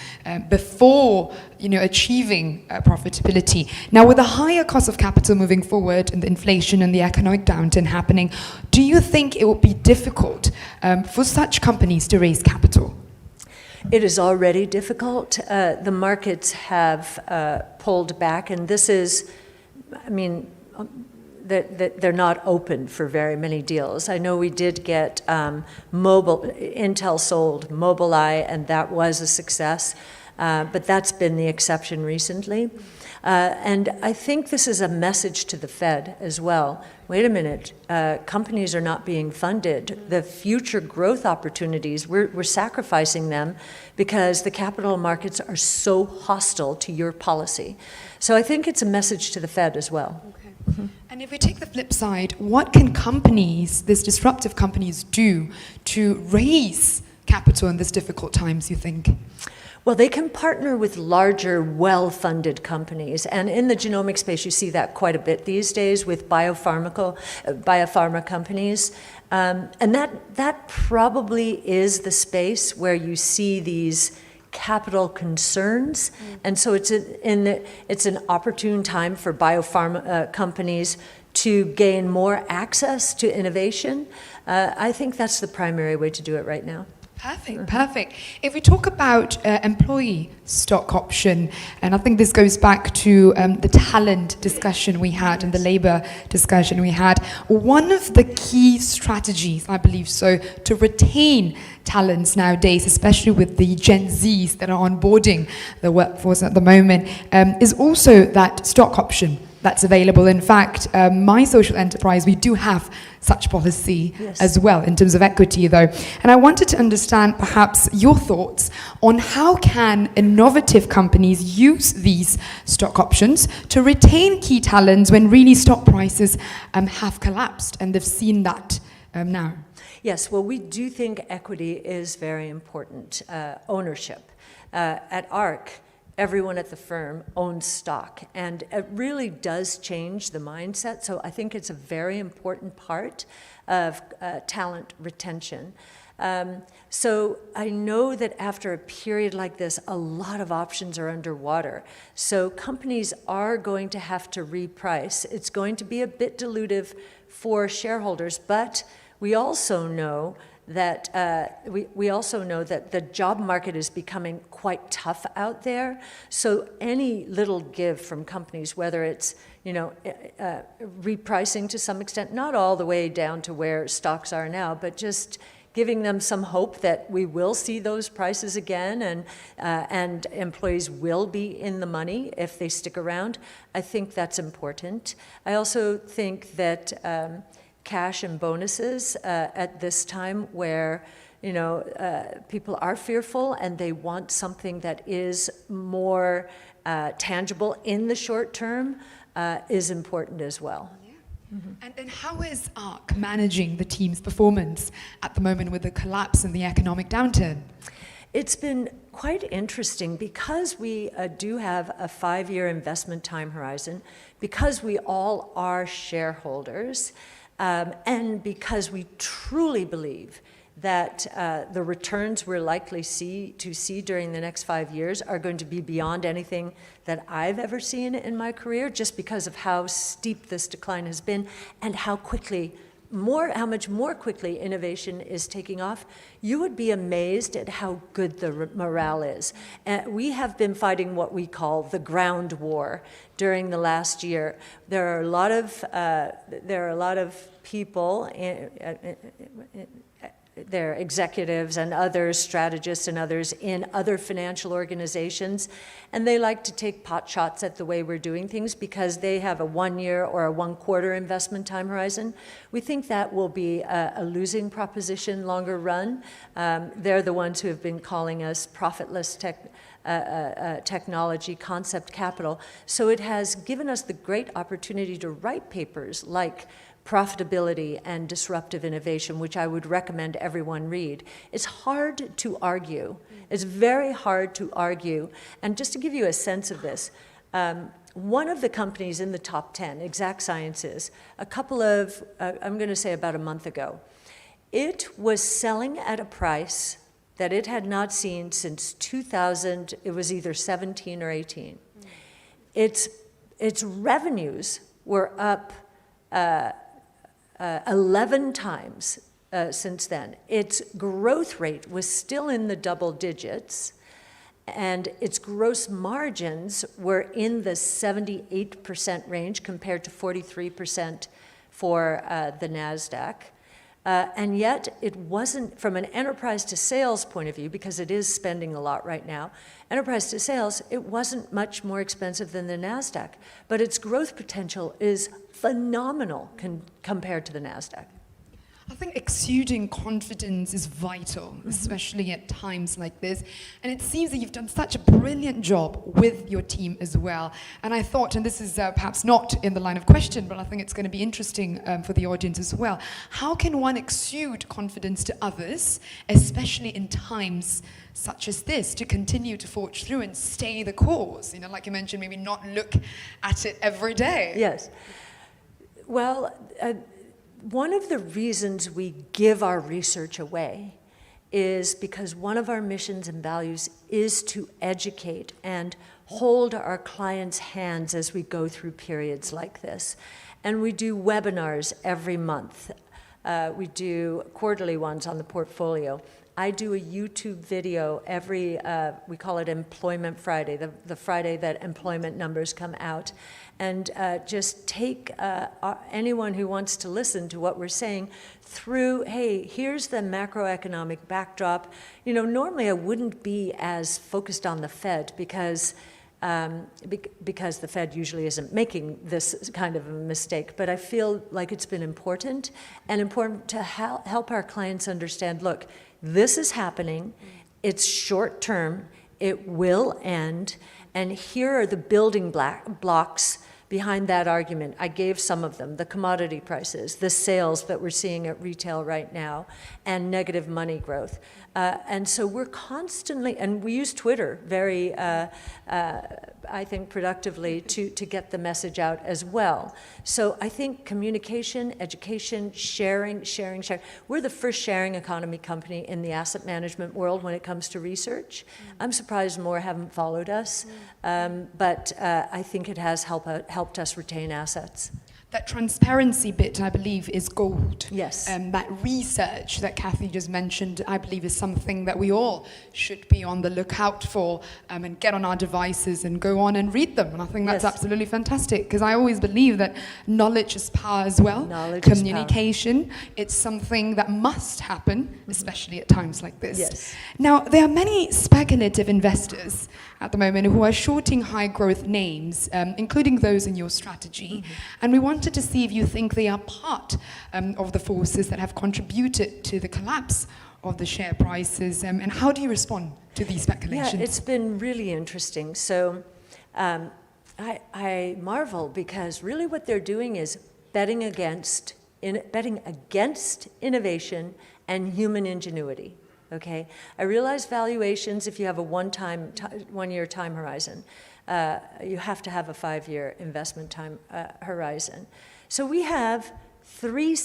before, achieving profitability. Now, with a higher cost of capital moving forward and the inflation and the economic downturn happening, do you think it will be difficult for such companies to raise capital? It is already difficult. The markets have pulled back, and this is, they're not open for very many deals. I know we did get Intel sold Mobileye, and that was a success, but that's been the exception recently. And I think this is a message to the Fed as well. Wait a minute, companies are not being funded. The future growth opportunities, we're sacrificing them because the capital markets are so hostile to your policy. So I think it's a message to the Fed as well. Okay. Mm-hmm. And if we take the flip side, what can companies, these disruptive companies, do to raise capital in these difficult times, you think? Well, they can partner with larger, well-funded companies. And in the genomic space, you see that quite a bit these days with biopharma companies. And that probably is the space where you see these capital concerns. And so it's an opportune time for biopharma companies to gain more access to innovation. I think that's the primary way to do it right now. Perfect, perfect. If we talk about employee stock option, and I think this goes back to the talent discussion we had and the labor discussion we had, one of the key strategies, I believe so, to retain talents nowadays, especially with the Gen Zs that are onboarding the workforce at the moment, is also that stock option that's available. In fact, my social enterprise, we do have such policy as well in terms of equity, though. And I wanted to understand perhaps your thoughts on how can innovative companies use these stock options to retain key talents when really stock prices have collapsed, and they've seen that now. Yes, well, we do think equity is very important, ownership. At ARK, everyone at the firm owns stock, and it really does change the mindset. So I think it's a very important part of talent retention. So I know that after a period like this, a lot of options are underwater. So companies are going to have to reprice. It's going to be a bit dilutive for shareholders, but we also know that the job market is becoming quite tough out there. So any little give from companies, whether it's repricing to some extent, not all the way down to where stocks are now, but just giving them some hope that we will see those prices again, and employees will be in the money if they stick around. I think that's important. I also think that cash and bonuses at this time, where people are fearful and they want something that is more tangible in the short term, is important as well. And how is ARK managing the team's performance at the moment with the collapse and the economic downturn? It's been quite interesting because we do have a 5-year investment time horizon, because we all are shareholders, and because we truly believe that the returns we're likely to see during the next 5 years are going to be beyond anything that I've ever seen in my career, just because of how steep this decline has been and how much more quickly innovation is taking off. You would be amazed at how good the morale is. We have been fighting what we call the ground war during the last year. There are a lot of people, their executives and others, strategists and others in other financial organizations, and they like to take pot shots at the way we're doing things because they have a 1-year or a 1/4 investment time horizon. We think that will be a losing proposition longer run. They're the ones who have been calling us profitless technology concept capital. So it has given us the great opportunity to write papers like Profitability and Disruptive Innovation, which I would recommend everyone read. It's hard to argue. It's very hard to argue. And just to give you a sense of this, one of the companies in the top 10, Exact Sciences, I'm going to say about a month ago, it was selling at a price that it had not seen since 2000, it was either 17 or 18. Its revenues were up 11 times since then. Its growth rate was still in the double digits, and its gross margins were in the 78% range compared to 43% for the NASDAQ. And yet it wasn't, from an enterprise to sales point of view, because it is spending a lot right now, enterprise to sales, it wasn't much more expensive than the NASDAQ. But its growth potential is phenomenal compared to the NASDAQ. I think exuding confidence is vital, especially at times like this. And it seems that you've done such a brilliant job with your team as well. And I thought, and this is perhaps not in the line of question, but I think it's going to be interesting for the audience as well. How can one exude confidence to others, especially in times such as this, to continue to forge through and stay the course? You know, like you mentioned, maybe not look at it every day. Yes. Well, one of the reasons we give our research away is because one of our missions and values is to educate and hold our clients' hands as we go through periods like this. And we do webinars every month. We do quarterly ones on the portfolio. I do a YouTube video every, we call it Employment Friday, the Friday that employment numbers come out. And just take anyone who wants to listen to what we're saying through, hey, here's the macroeconomic backdrop. You know, normally I wouldn't be as focused on the Fed because the Fed usually isn't making this kind of a mistake. But I feel like it's been important to help our clients understand, look, this is happening, it's short term, it will end, and here are the building blocks behind that argument. I gave some of them: the commodity prices, the sales that we're seeing at retail right now, and negative money growth. And so we're constantly, and we use Twitter very, I think, productively to get the message out as well. So I think communication, education, sharing. We're the first sharing economy company in the asset management world when it comes to research. I'm surprised more haven't followed us, but I think it has helped us retain assets. That transparency bit, I believe, is gold. Yes. That research that Cathie just mentioned, I believe, is something that we all should be on the lookout for, and get on our devices and go on and read them. And I think that's absolutely fantastic, because I always believe that knowledge is power as well. Communication, it's something that must happen, especially at times like this. Yes. Now, there are many speculative investors at the moment who are shorting high growth names, including those in your strategy. And we want wanted to see if you think they are part of the forces that have contributed to the collapse of the share prices, and how do you respond to these speculations? Yeah, it's been really interesting. So I marvel because really what they're doing is betting against innovation and human ingenuity. Okay, I realize valuations, if you have a one-year time horizon, you have to have a 5-year investment time horizon. So we have three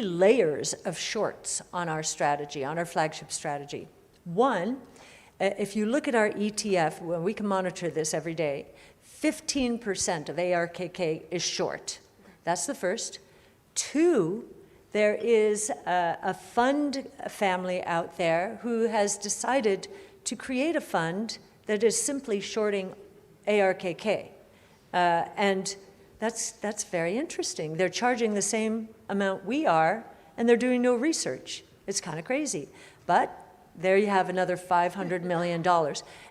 layers of shorts on our strategy, on our flagship strategy. One, if you look at our ETF, well, we can monitor this every day, 15% of ARKK is short. That's the first. Two, there is a fund family out there who has decided to create a fund that is simply shorting ARKK. And that's very interesting. They're charging the same amount we are, and they're doing no research. It's kind of crazy. But there you have another $500 million.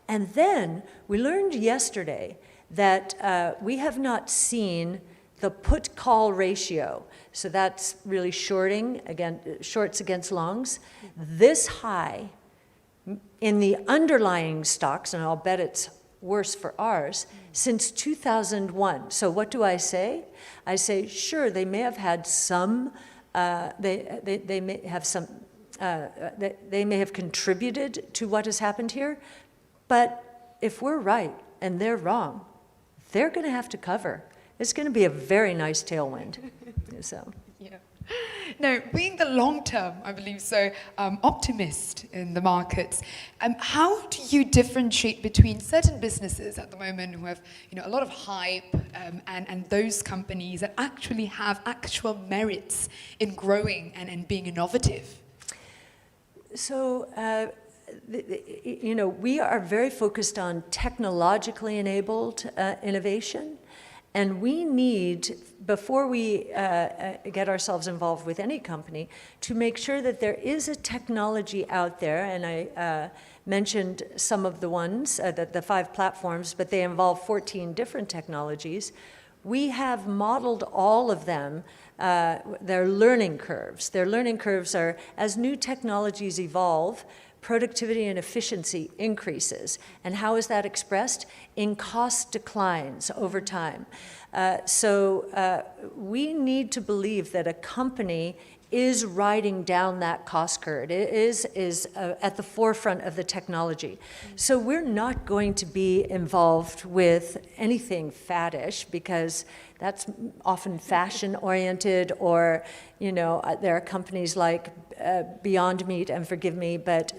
And then we learned yesterday that we have not seen the put-call ratio. So that's really shorts against longs. This high in the underlying stocks, and I'll bet it's worse for ours, since 2001. So what do I say? I say, sure, they may have had some, they may have some, they may have contributed to what has happened here, but if we're right and they're wrong, they're going to have to cover. It's going to be a very nice tailwind. So. Yeah. No, being the long-term, I believe so, optimist in the markets, how do you differentiate between certain businesses at the moment who have, a lot of hype, and those companies that actually have actual merits in growing and being innovative? So, we are very focused on technologically enabled innovation. And we need, before we get ourselves involved with any company, to make sure that there is a technology out there, and I mentioned some of the ones, the 5 platforms, but they involve 14 different technologies. We have modeled all of them, their learning curves. Their learning curves are, as new technologies evolve, productivity and efficiency increases. And how is that expressed? In cost declines over time. So we need to believe that a company is riding down that cost curve. It is at the forefront of the technology. So we're not going to be involved with anything faddish because that's often fashion-oriented, or, there are companies like Beyond Meat, and forgive me, but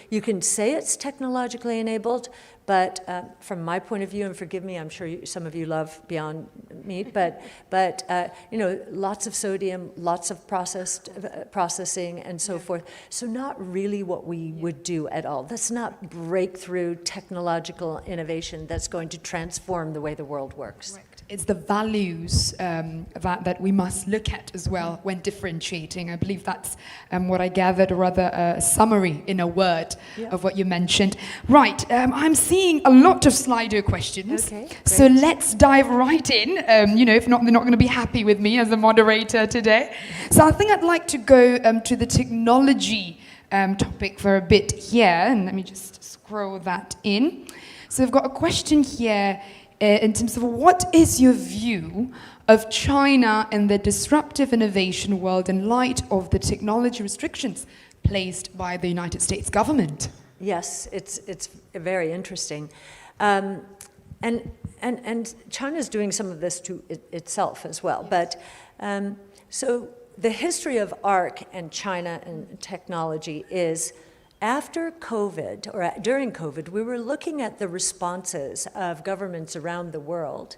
you can say it's technologically enabled, but from my point of view, and forgive me, I'm sure some of you love Beyond Meat, but lots of sodium, lots of processing, and so forth. So not really what we would do at all. That's not breakthrough technological innovation that's going to transform the way the world works. Correct. It's the values that we must look at as well when differentiating. I believe that's what I gathered, or rather a summary in a word of what you mentioned. Right, I'm seeing a lot of Slido questions. Okay, so let's dive right in. If not, they're not going to be happy with me as a moderator today. So I think I'd like to go to the technology topic for a bit here. And let me just scroll that in. So we've got a question here in terms of what is your view of China and the disruptive innovation world in light of the technology restrictions placed by the United States government? Yes, it's very interesting. And China's doing some of this to itself as well. But so the history of ARK and China and technology is, after COVID, or during COVID, we were looking at the responses of governments around the world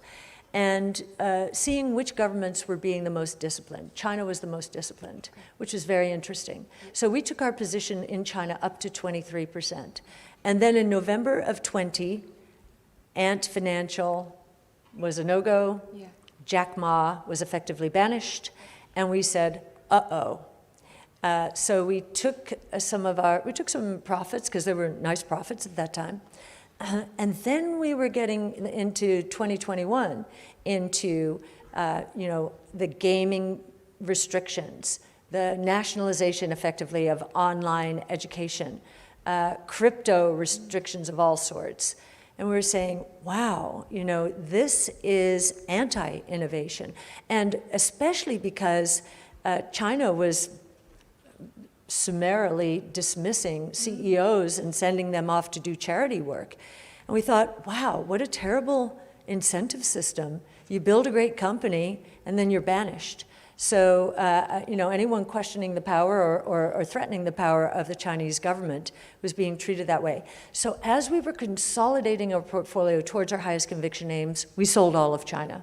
and seeing which governments were being the most disciplined. China was the most disciplined, which was very interesting. So we took our position in China up to 23%. And then in November of 20, Ant Financial was a no-go. Yeah. Jack Ma was effectively banished. And we said, uh-oh. So we took some profits, because there were nice profits at that time. And then we were getting into 2021, into the gaming restrictions, the nationalization effectively of online education, crypto restrictions of all sorts. And we're saying, wow, this is anti-innovation. And especially because China was summarily dismissing CEOs and sending them off to do charity work. And we thought, wow, what a terrible incentive system. You build a great company and then you're banished. So, anyone questioning the power or threatening the power of the Chinese government was being treated that way. So as we were consolidating our portfolio towards our highest conviction names, we sold all of China.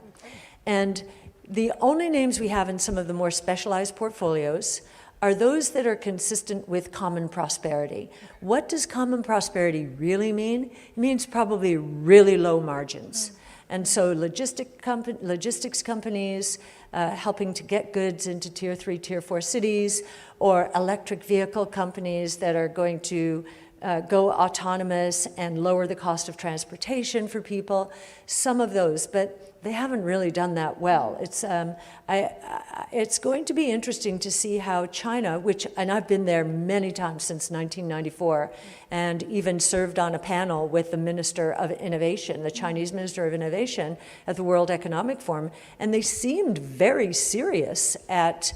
And the only names we have in some of the more specialized portfolios are those that are consistent with common prosperity. What does common prosperity really mean? It means probably really low margins. And so logistics companies helping to get goods into tier 3, tier 4 cities, or electric vehicle companies that are going to go autonomous and lower the cost of transportation for people, some of those, but they haven't really done that well. It's going to be interesting to see how China, and I've been there many times since 1994, and even served on a panel with the Minister of Innovation, the Chinese Minister of Innovation at the World Economic Forum, and they seemed very serious at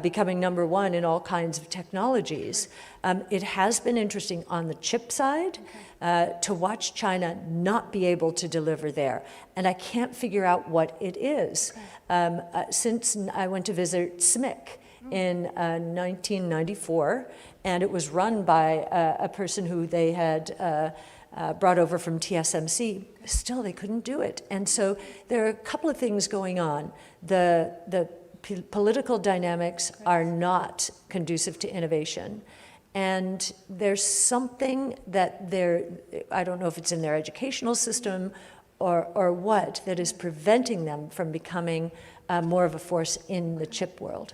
becoming number one in all kinds of technologies. It has been interesting on the chip side to watch China not be able to deliver there. And I can't figure out what it is. Since I went to visit SMIC in 1994, and it was run by a person who they had brought over from TSMC, still they couldn't do it. And so there are a couple of things going on. The political dynamics are not conducive to innovation. And there's something that I don't know if it's in their educational system or what, that is preventing them from becoming more of a force in the chip world.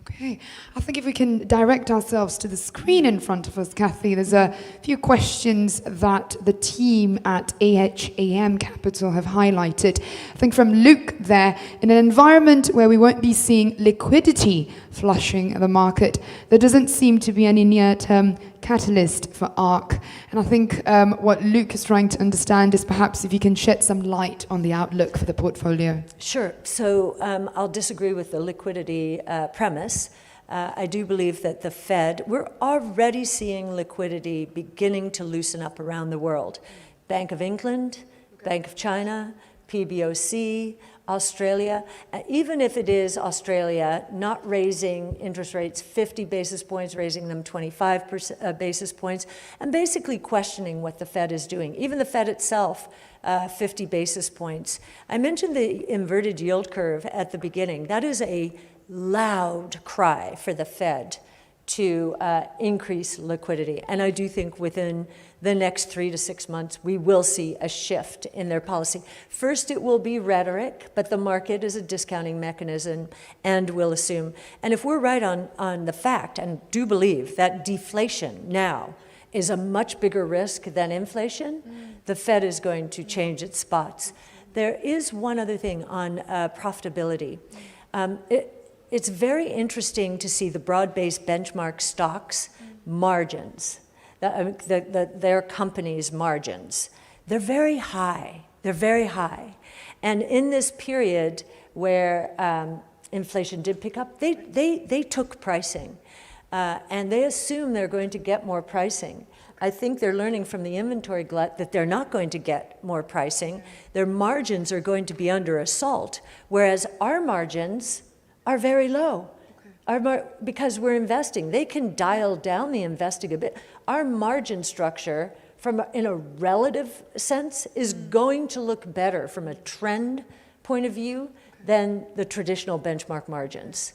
Okay, I think if we can direct ourselves to the screen in front of us, Cathie, there's a few questions that the team at AHAM Capital have highlighted. I think from Luke there, in an environment where we won't be seeing liquidity flushing the market, there doesn't seem to be any near-term catalyst for ARK. And I think what Luke is trying to understand is perhaps if you can shed some light on the outlook for the portfolio. Sure. So I'll disagree with the liquidity premise. I do believe that the Fed, we're already seeing liquidity beginning to loosen up around the world. Bank of England, Bank of China, PBOC, Australia, even if it is Australia not raising interest rates 50 basis points, raising them 25 basis points, and basically questioning what the Fed is doing. Even the Fed itself, 50 basis points. I mentioned the inverted yield curve at the beginning. That is a loud cry for the Fed to increase liquidity. And I do think within the next 3 to 6 months, we will see a shift in their policy. First, it will be rhetoric, but the market is a discounting mechanism and will assume. And if we're right on the fact, and do believe that deflation now is a much bigger risk than inflation, the Fed is going to change its spots. There is one other thing on profitability. It's very interesting to see the broad-based benchmark stocks margins, their companies' margins. They're very high. They're very high. And in this period where inflation did pick up, they took pricing. And they assume they're going to get more pricing. I think they're learning from the inventory glut that they're not going to get more pricing. Their margins are going to be under assault, whereas our margins are very low. Because we're investing. They can dial down the investing a bit. Our margin structure, in a relative sense, is going to look better from a trend point of view than the traditional benchmark margins.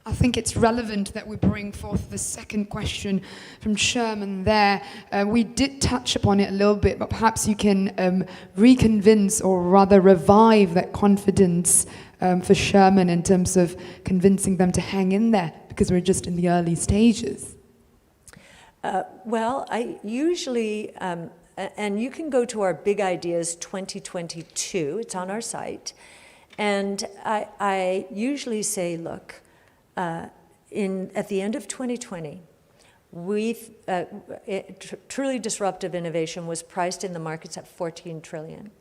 I think it's relevant that we bring forth the second question from Sherman there. We did touch upon it a little bit, but perhaps you can reconvince or rather revive that confidence for Sherman in terms of convincing them to hang in there, because we're just in the early stages. Well, I usually, and you can go to our Big Ideas 2022, it's on our site, And I usually say, look, at the end of 2020, truly disruptive innovation was priced in the markets at 14 trillion.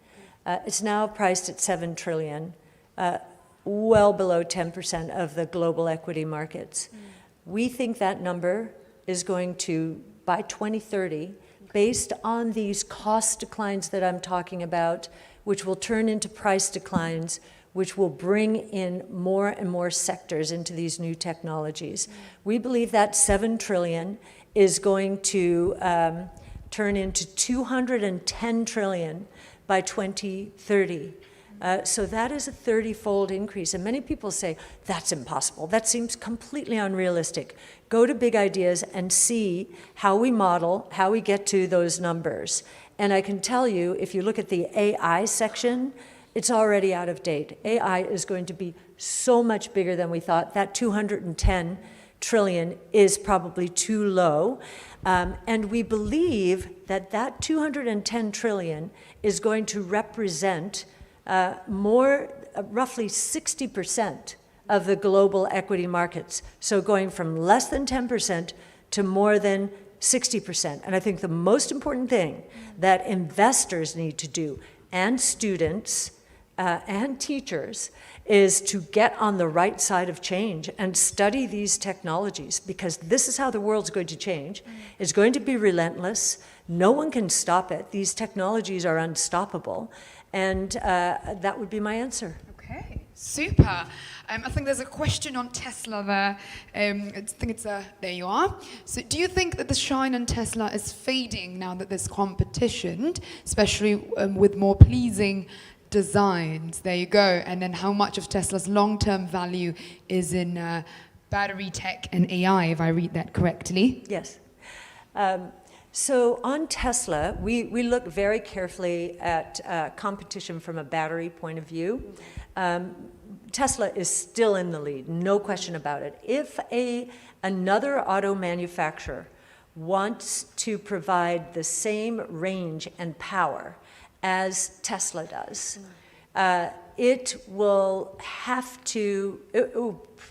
It's now priced at 7 trillion, well below 10% of the global equity markets. We think that number is going to, by 2030, based on these cost declines that I'm talking about, which will turn into price declines, which will bring in more and more sectors into these new technologies. We believe that 7 trillion is going to turn into 210 trillion by 2030. So that is a 30-fold increase. And many people say, that's impossible. That seems completely unrealistic. Go to Big Ideas and see how we model, how we get to those numbers. And I can tell you, if you look at the AI section, it's already out of date. AI is going to be so much bigger than we thought. That 210 trillion is probably too low. And we believe that that 210 trillion is going to represent roughly 60% of the global equity markets. So going from less than 10% to more than 60%. And I think the most important thing that investors need to do, and students and teachers, is to get on the right side of change and study these technologies, because this is how the world's going to change. It's going to be relentless. No one can stop it. These technologies are unstoppable. And that would be my answer. Okay, super. I think there's a question on Tesla there. I think it's there you are. So do you think that the shine on Tesla is fading now that there's competition, especially with more pleasing designs? There you go. And then how much of Tesla's long-term value is in battery tech and AI, if I read that correctly? Yes. So on Tesla, we look very carefully at competition from a battery point of view. Tesla is still in the lead, no question about it. If another auto manufacturer wants to provide the same range and power as Tesla does, it will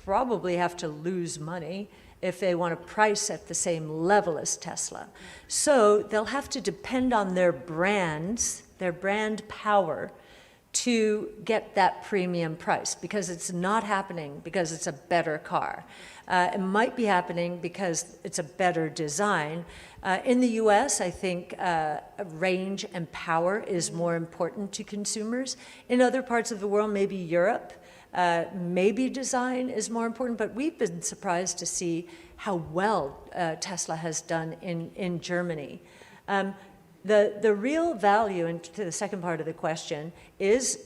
probably have to lose money if they want to price at the same level as Tesla. So they'll have to depend on their brands, their brand power, to get that premium price, because it's not happening because it's a better car. It might be happening because it's a better design. In the US, I think range and power is more important to consumers. In other parts of the world, maybe Europe, maybe design is more important, but we've been surprised to see how well Tesla has done in Germany. The real value, and to the second part of the question, is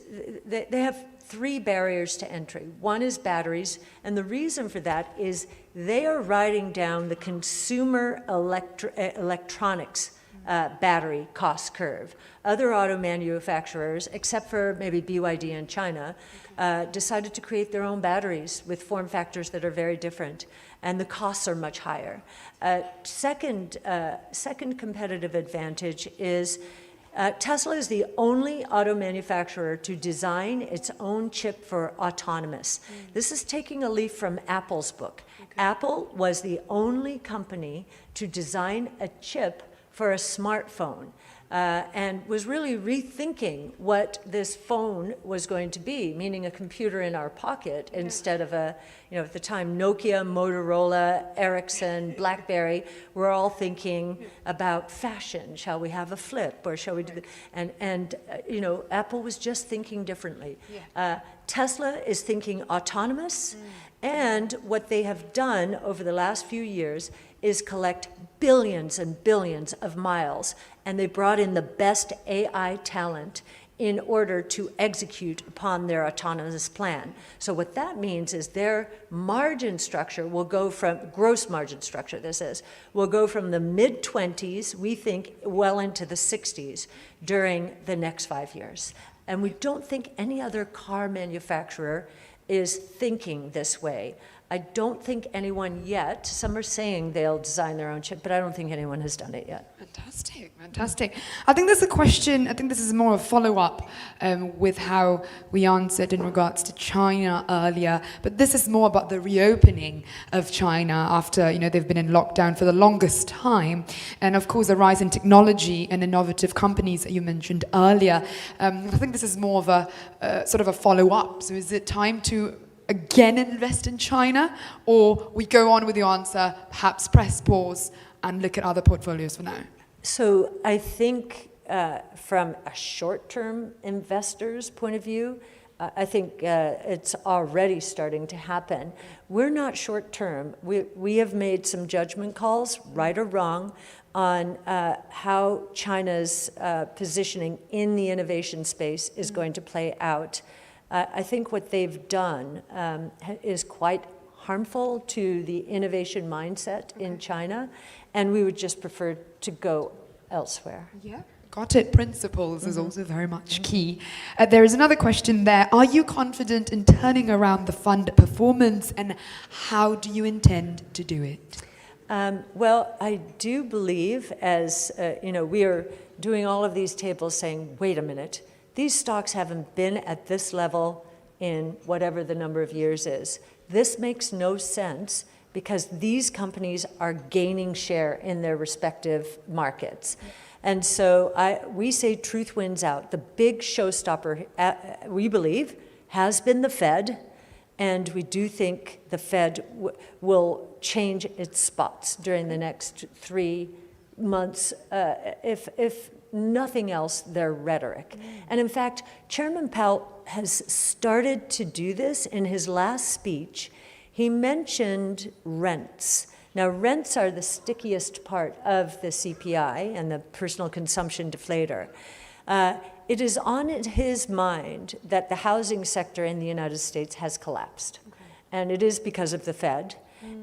they have 3 barriers to entry. One is batteries, and the reason for that is they are riding down the consumer electronics battery cost curve. Other auto manufacturers, except for maybe BYD in China, decided to create their own batteries with form factors that are very different, and the costs are much higher. Second competitive advantage is Tesla is the only auto manufacturer to design its own chip for autonomous. This is taking a leaf from Apple's book. Apple was the only company to design a chip for a smartphone, and was really rethinking what this phone was going to be, meaning a computer in our pocket instead of a, at the time, Nokia, Motorola, Ericsson, BlackBerry, we're all thinking about fashion. Shall we have a flip, or shall we do and Apple was just thinking differently. Tesla is thinking autonomous, and what they have done over the last few years is collect billions and billions of miles, and they brought in the best AI talent in order to execute upon their autonomous plan. So what that means is their margin structure will go from, gross margin structure will go from the mid-20s, we think, well into the 60s during the next 5 years. And we don't think any other car manufacturer is thinking this way. I don't think anyone yet, some are saying they'll design their own chip, but I don't think anyone has done it yet. Fantastic, fantastic. I think there's a question, I think this is more a follow-up with how we answered in regards to China earlier, but this is more about the reopening of China after, they've been in lockdown for the longest time, and of course the rise in technology and innovative companies that you mentioned earlier. I think this is more of a sort of a follow-up. So is it time to again invest in China, or we go on with the answer, perhaps press pause and look at other portfolios for now? So I think from a short-term investor's point of view, I think it's already starting to happen. We're not short-term. We have made some judgment calls, right or wrong, on how China's positioning in the innovation space is going to play out. I think what they've done is quite harmful to the innovation mindset in China, and we would just prefer to go elsewhere. Yeah, got it. Principles is also very much key. There is another question there. Are you confident in turning around the fund performance, and how do you intend to do it? Well, I do believe, as we are doing all of these tables saying, wait a minute, these stocks haven't been at this level in whatever the number of years is. This makes no sense because these companies are gaining share in their respective markets. And so we say truth wins out. The big showstopper, we believe, has been the Fed, and we do think the Fed will change its spots during the next 3 months, if nothing else, their rhetoric. And in fact, Chairman Powell has started to do this. In his last speech, he mentioned rents. Now, rents are the stickiest part of the CPI and the personal consumption deflator. It is on his mind that the housing sector in the United States has collapsed. And it is because of the Fed.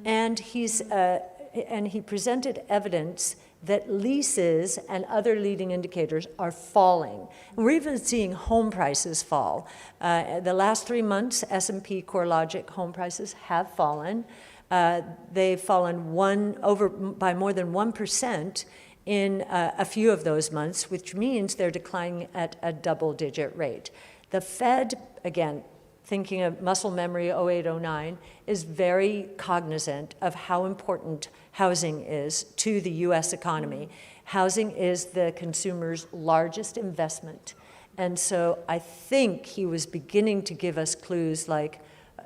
And he presented evidence that leases and other leading indicators are falling. And we're even seeing home prices fall. The last 3 months, S&P CoreLogic home prices have fallen. They've fallen by more than 1% in a few of those months, which means they're declining at a double-digit rate. The Fed, again, thinking of muscle memory 08-09, is very cognizant of how important housing is to the US economy. Housing is the consumer's largest investment. And so I think he was beginning to give us clues like,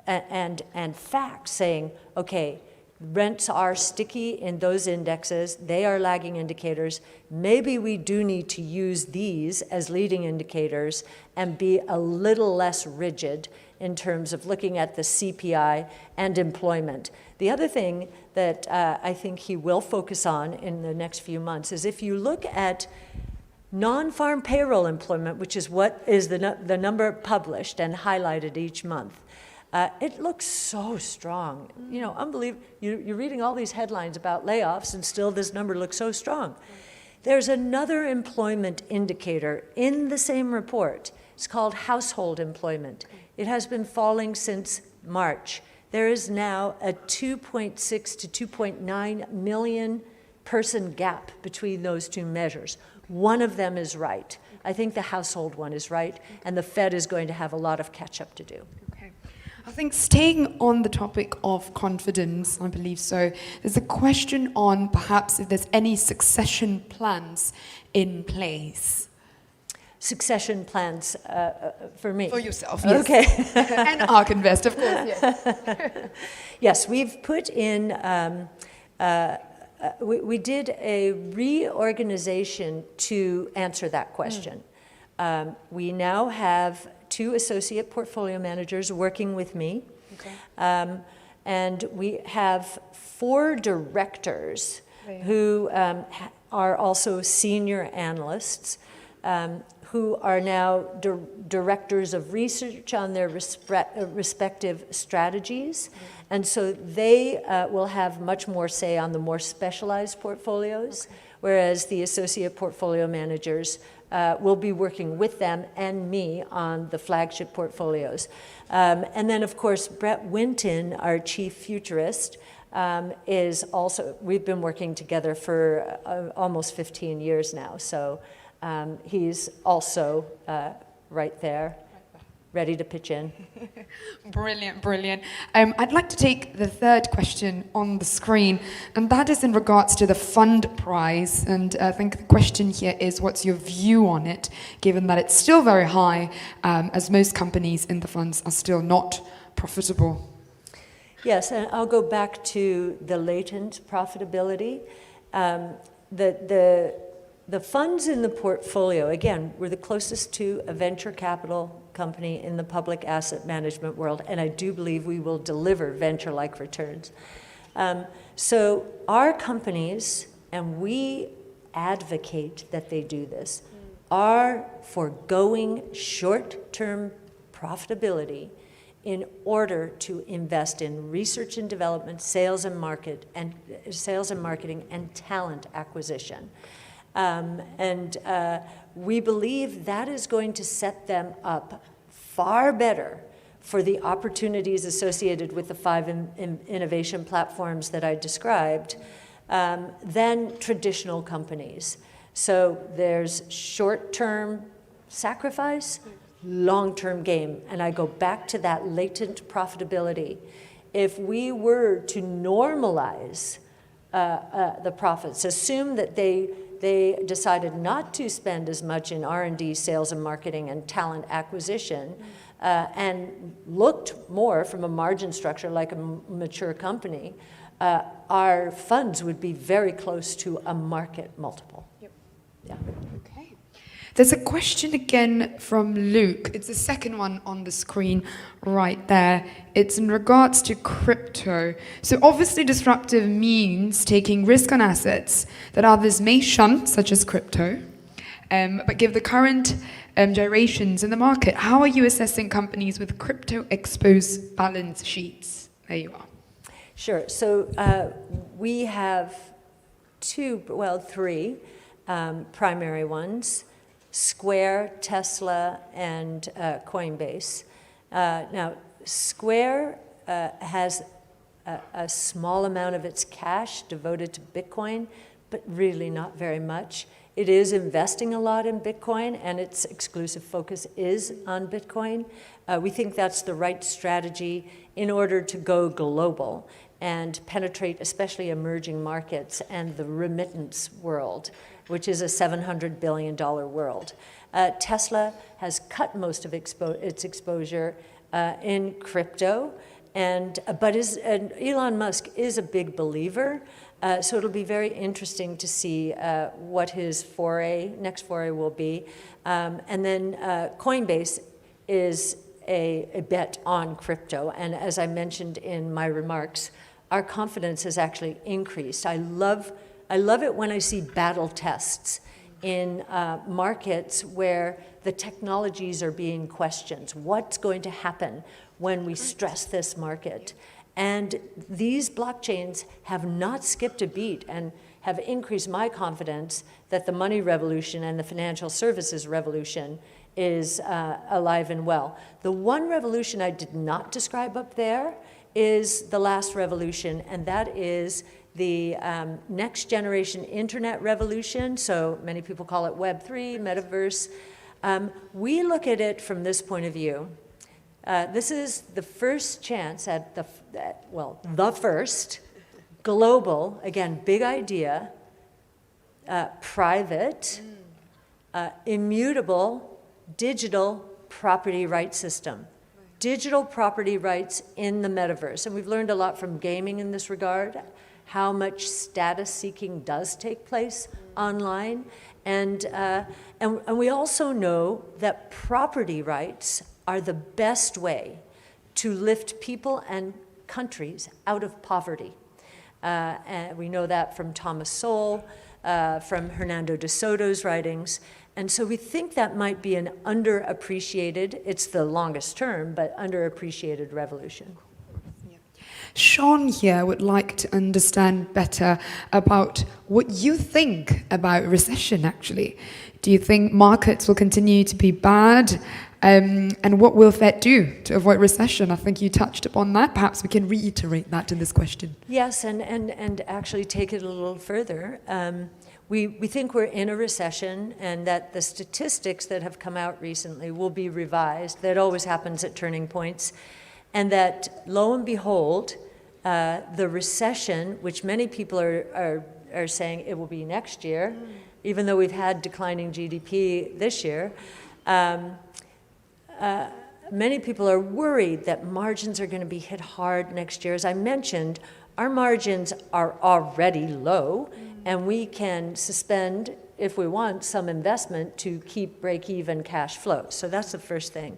and facts saying, okay, rents are sticky in those indexes, they are lagging indicators. Maybe we do need to use these as leading indicators and be a little less rigid in terms of looking at the CPI and employment. The other thing that I think he will focus on in the next few months is if you look at non-farm payroll employment, which is what is the number published and highlighted each month, it looks so strong. Unbelievable. You're reading all these headlines about layoffs, and still this number looks so strong. There's another employment indicator in the same report. It's called household employment. It has been falling since March. There is now a 2.6 to 2.9 million person gap between those two measures. One of them is right. I think the household one is right, and the Fed is going to have a lot of catch-up to do. I think staying on the topic of confidence, I believe so, there's a question on perhaps if there's any succession plans in place. Succession plans for me? For yourself, yes. Okay. And ARK Invest, of course, yes. Yes, we've put in, we did a reorganization to answer that question. We now have 2 associate portfolio managers working with me. Okay. And we have 4 directors who are also senior analysts who are now directors of research on their respective strategies. And so they will have much more say on the more specialized portfolios, whereas the associate portfolio managers will be working with them and me on the flagship portfolios. And then, of course, Brett Winton, our chief futurist, is also, we've been working together for almost 15 years now. So he's also right there, ready to pitch in. Brilliant, brilliant. I'd like to take the third question on the screen, and that is in regards to the fund price. And I think the question here is, what's your view on it, given that it's still very high, as most companies in the funds are still not profitable? Yes, and I'll go back to the latent profitability. The funds in the portfolio, again, we're the closest to a venture capital company in the public asset management world, and I do believe we will deliver venture-like returns. So our companies, and we advocate that they do this, are foregoing short-term profitability in order to invest in research and development, sales and marketing, and talent acquisition. We believe that is going to set them up far better for the opportunities associated with the 5 innovation platforms that I described than traditional companies. So there's short-term sacrifice, long-term gain. And I go back to that latent profitability. If we were to normalize the profits, assume that they decided not to spend as much in R&D, sales and marketing, and talent acquisition, and looked more from a margin structure like a mature company, our funds would be very close to a market multiple. Yep. Yeah. Okay. There's a question again from Luke. It's the second one on the screen right there. It's in regards to crypto. So obviously disruptive means taking risk on assets that others may shun, such as crypto, but give the current gyrations in the market. How are you assessing companies with crypto-exposed balance sheets? There you are. Sure. So we have three primary ones: Square, Tesla, and Coinbase. Now, Square has a small amount of its cash devoted to Bitcoin, but really not very much. It is investing a lot in Bitcoin, and its exclusive focus is on Bitcoin. We think that's the right strategy in order to go global and penetrate especially emerging markets and the remittance world, which is a $700 billion world. Tesla has cut most of its exposure in crypto, but Elon Musk is a big believer, so it'll be very interesting to see what his next foray will be. And then Coinbase is a bet on crypto, and as I mentioned in my remarks, our confidence has actually increased. I love it when I see battle tests in markets where the technologies are being questioned. What's going to happen when we stress this market? And these blockchains have not skipped a beat and have increased my confidence that the money revolution and the financial services revolution is alive and well. The one revolution I did not describe up there is the last revolution, and that is the next generation internet revolution. So many people call it Web3, metaverse. We look at it from this point of view. This is the first chance at the first global, again, big idea, private, immutable, digital property rights system. Digital property rights in the metaverse. And we've learned a lot from gaming in this regard, how much status seeking does take place online. And we also know that property rights are the best way to lift people and countries out of poverty. And we know that from Thomas Sowell, from Hernando de Soto's writings. And so we think that might be an underappreciated, it's the longest term, but underappreciated revolution. Sean here would like to understand better about what you think about recession, actually. Do you think markets will continue to be bad? And what will Fed do to avoid recession? I think you touched upon that. Perhaps we can reiterate that in this question. Yes, and actually take it a little further. We think we're in a recession, and that the statistics that have come out recently will be revised. That always happens at turning points. And that, lo and behold, the recession, which many people are saying it will be next year, even though we've had declining GDP this year, many people are worried that margins are going to be hit hard next year. As I mentioned, our margins are already low, and we can suspend, if we want, some investment to keep break-even cash flow. So that's the first thing.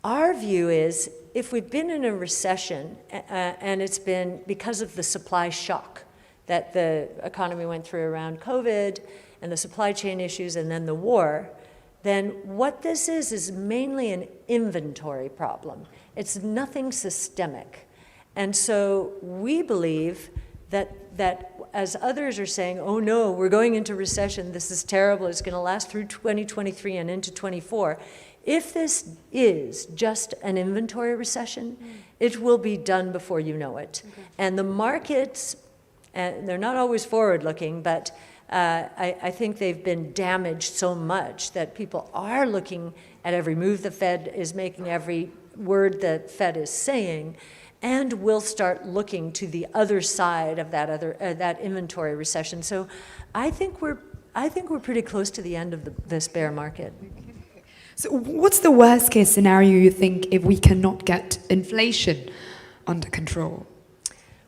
Our view is, if we've been in a recession, and it's been because of the supply shock that the economy went through around COVID, and the supply chain issues, and then the war, then what this is mainly an inventory problem. It's nothing systemic. And so we believe that as others are saying, oh no, we're going into recession, this is terrible, it's going to last through 2023 and into 24. If this is just an inventory recession, it will be done before you know it. Okay. And the markets, they're not always forward-looking, but I think they've been damaged so much that people are looking at every move the Fed is making, every word the Fed is saying, and will start looking to the other side of that inventory recession. So I think we're pretty close to the end of this bear market. So what's the worst case scenario you think if we cannot get inflation under control?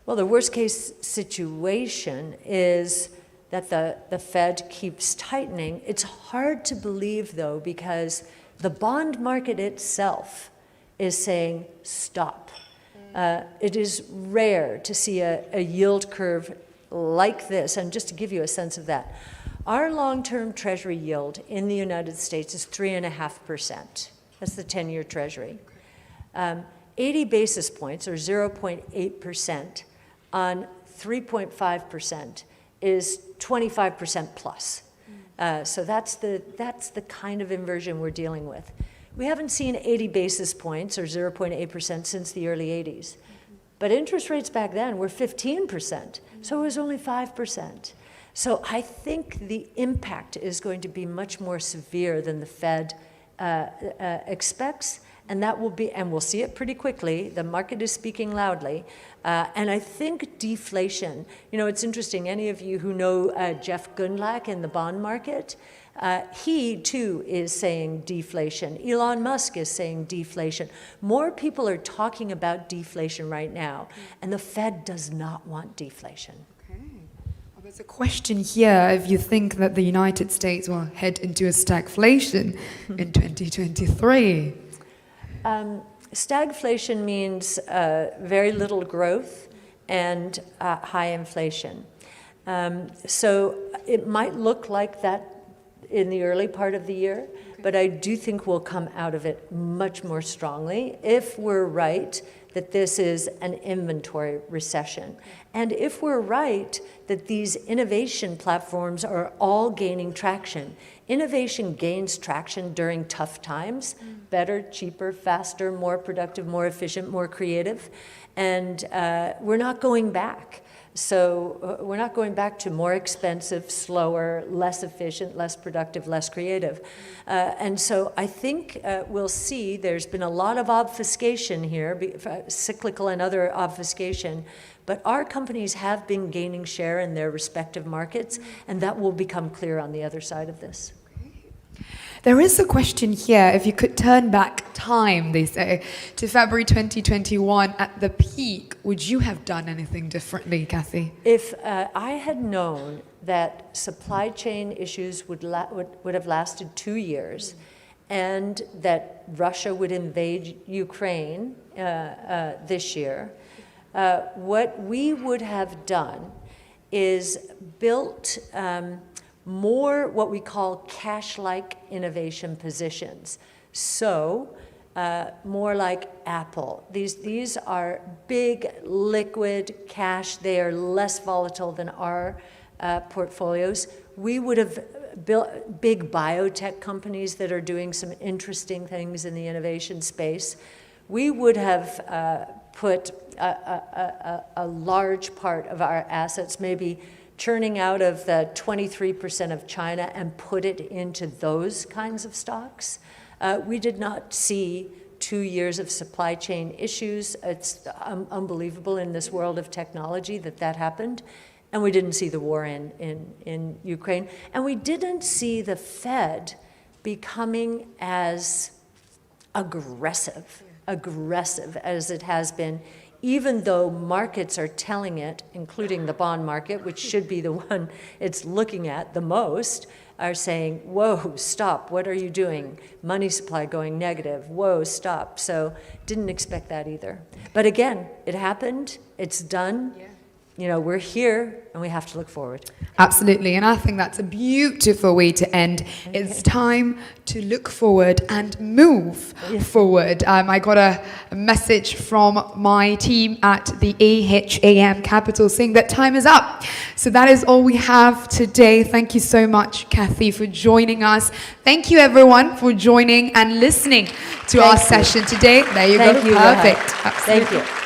Well, the worst case situation is that the Fed keeps tightening. It's hard to believe, though, because the bond market itself is saying stop. It is rare to see a yield curve like this. And just to give you a sense of that, our long-term Treasury yield in the United States is 3.5%. That's the 10-year Treasury. 80 basis points, or 0.8%, on 3.5% is 25% plus. So that's the kind of inversion we're dealing with. We haven't seen 80 basis points, or 0.8%, since the early 80s. But interest rates back then were 15%, so it was only 5%. So I think the impact is going to be much more severe than the Fed expects, and that will be, and we'll see it pretty quickly. The market is speaking loudly, and I think deflation. You know, it's interesting. Any of you who know Jeff Gundlach in the bond market, he too is saying deflation. Elon Musk is saying deflation. More people are talking about deflation right now, and the Fed does not want deflation. There's a question here, if you think that the United States will head into a stagflation in 2023. Stagflation means very little growth and high inflation. So it might look like that in the early part of the year, but I do think we'll come out of it much more strongly if we're right that this is an inventory recession. And if we're right that these innovation platforms are all gaining traction. Innovation gains traction during tough times, better, cheaper, faster, more productive, more efficient, more creative. And we're not going back. So we're not going back to more expensive, slower, less efficient, less productive, less creative. And so I think we'll see there's been a lot of obfuscation here, cyclical and other obfuscation, but our companies have been gaining share in their respective markets, and that will become clear on the other side of this. There is a question here, if you could turn back time, they say, to February 2021 at the peak, would you have done anything differently, Cathie? If I had known that supply chain issues would have lasted 2 years, and that Russia would invade Ukraine this year, what we would have done is built more what we call cash-like innovation positions. So more like Apple. These are big, liquid cash. They are less volatile than our portfolios. We would have big biotech companies that are doing some interesting things in the innovation space, we would have put a large part of our assets, maybe churning out of the 23% of China and put it into those kinds of stocks. We did not see 2 years of supply chain issues. It's unbelievable in this world of technology that happened. And we didn't see the war in Ukraine. And we didn't see the Fed becoming as aggressive as it has been, even though markets are telling it, including the bond market, which should be the one it's looking at the most, are saying, whoa, stop, what are you doing? Money supply going negative, whoa, stop. So didn't expect that either. But again, it happened, it's done. Yeah. You know, we're here and we have to look forward. Absolutely, and I think that's a beautiful way to end. Okay. It's time to look forward and move forward. I got a message from my team at the AHAM Capital saying that time is up. So that is all we have today. Thank you so much, Cathie, for joining us. Thank you, everyone, for joining and listening to our session today. There you go. Perfect. Thank you.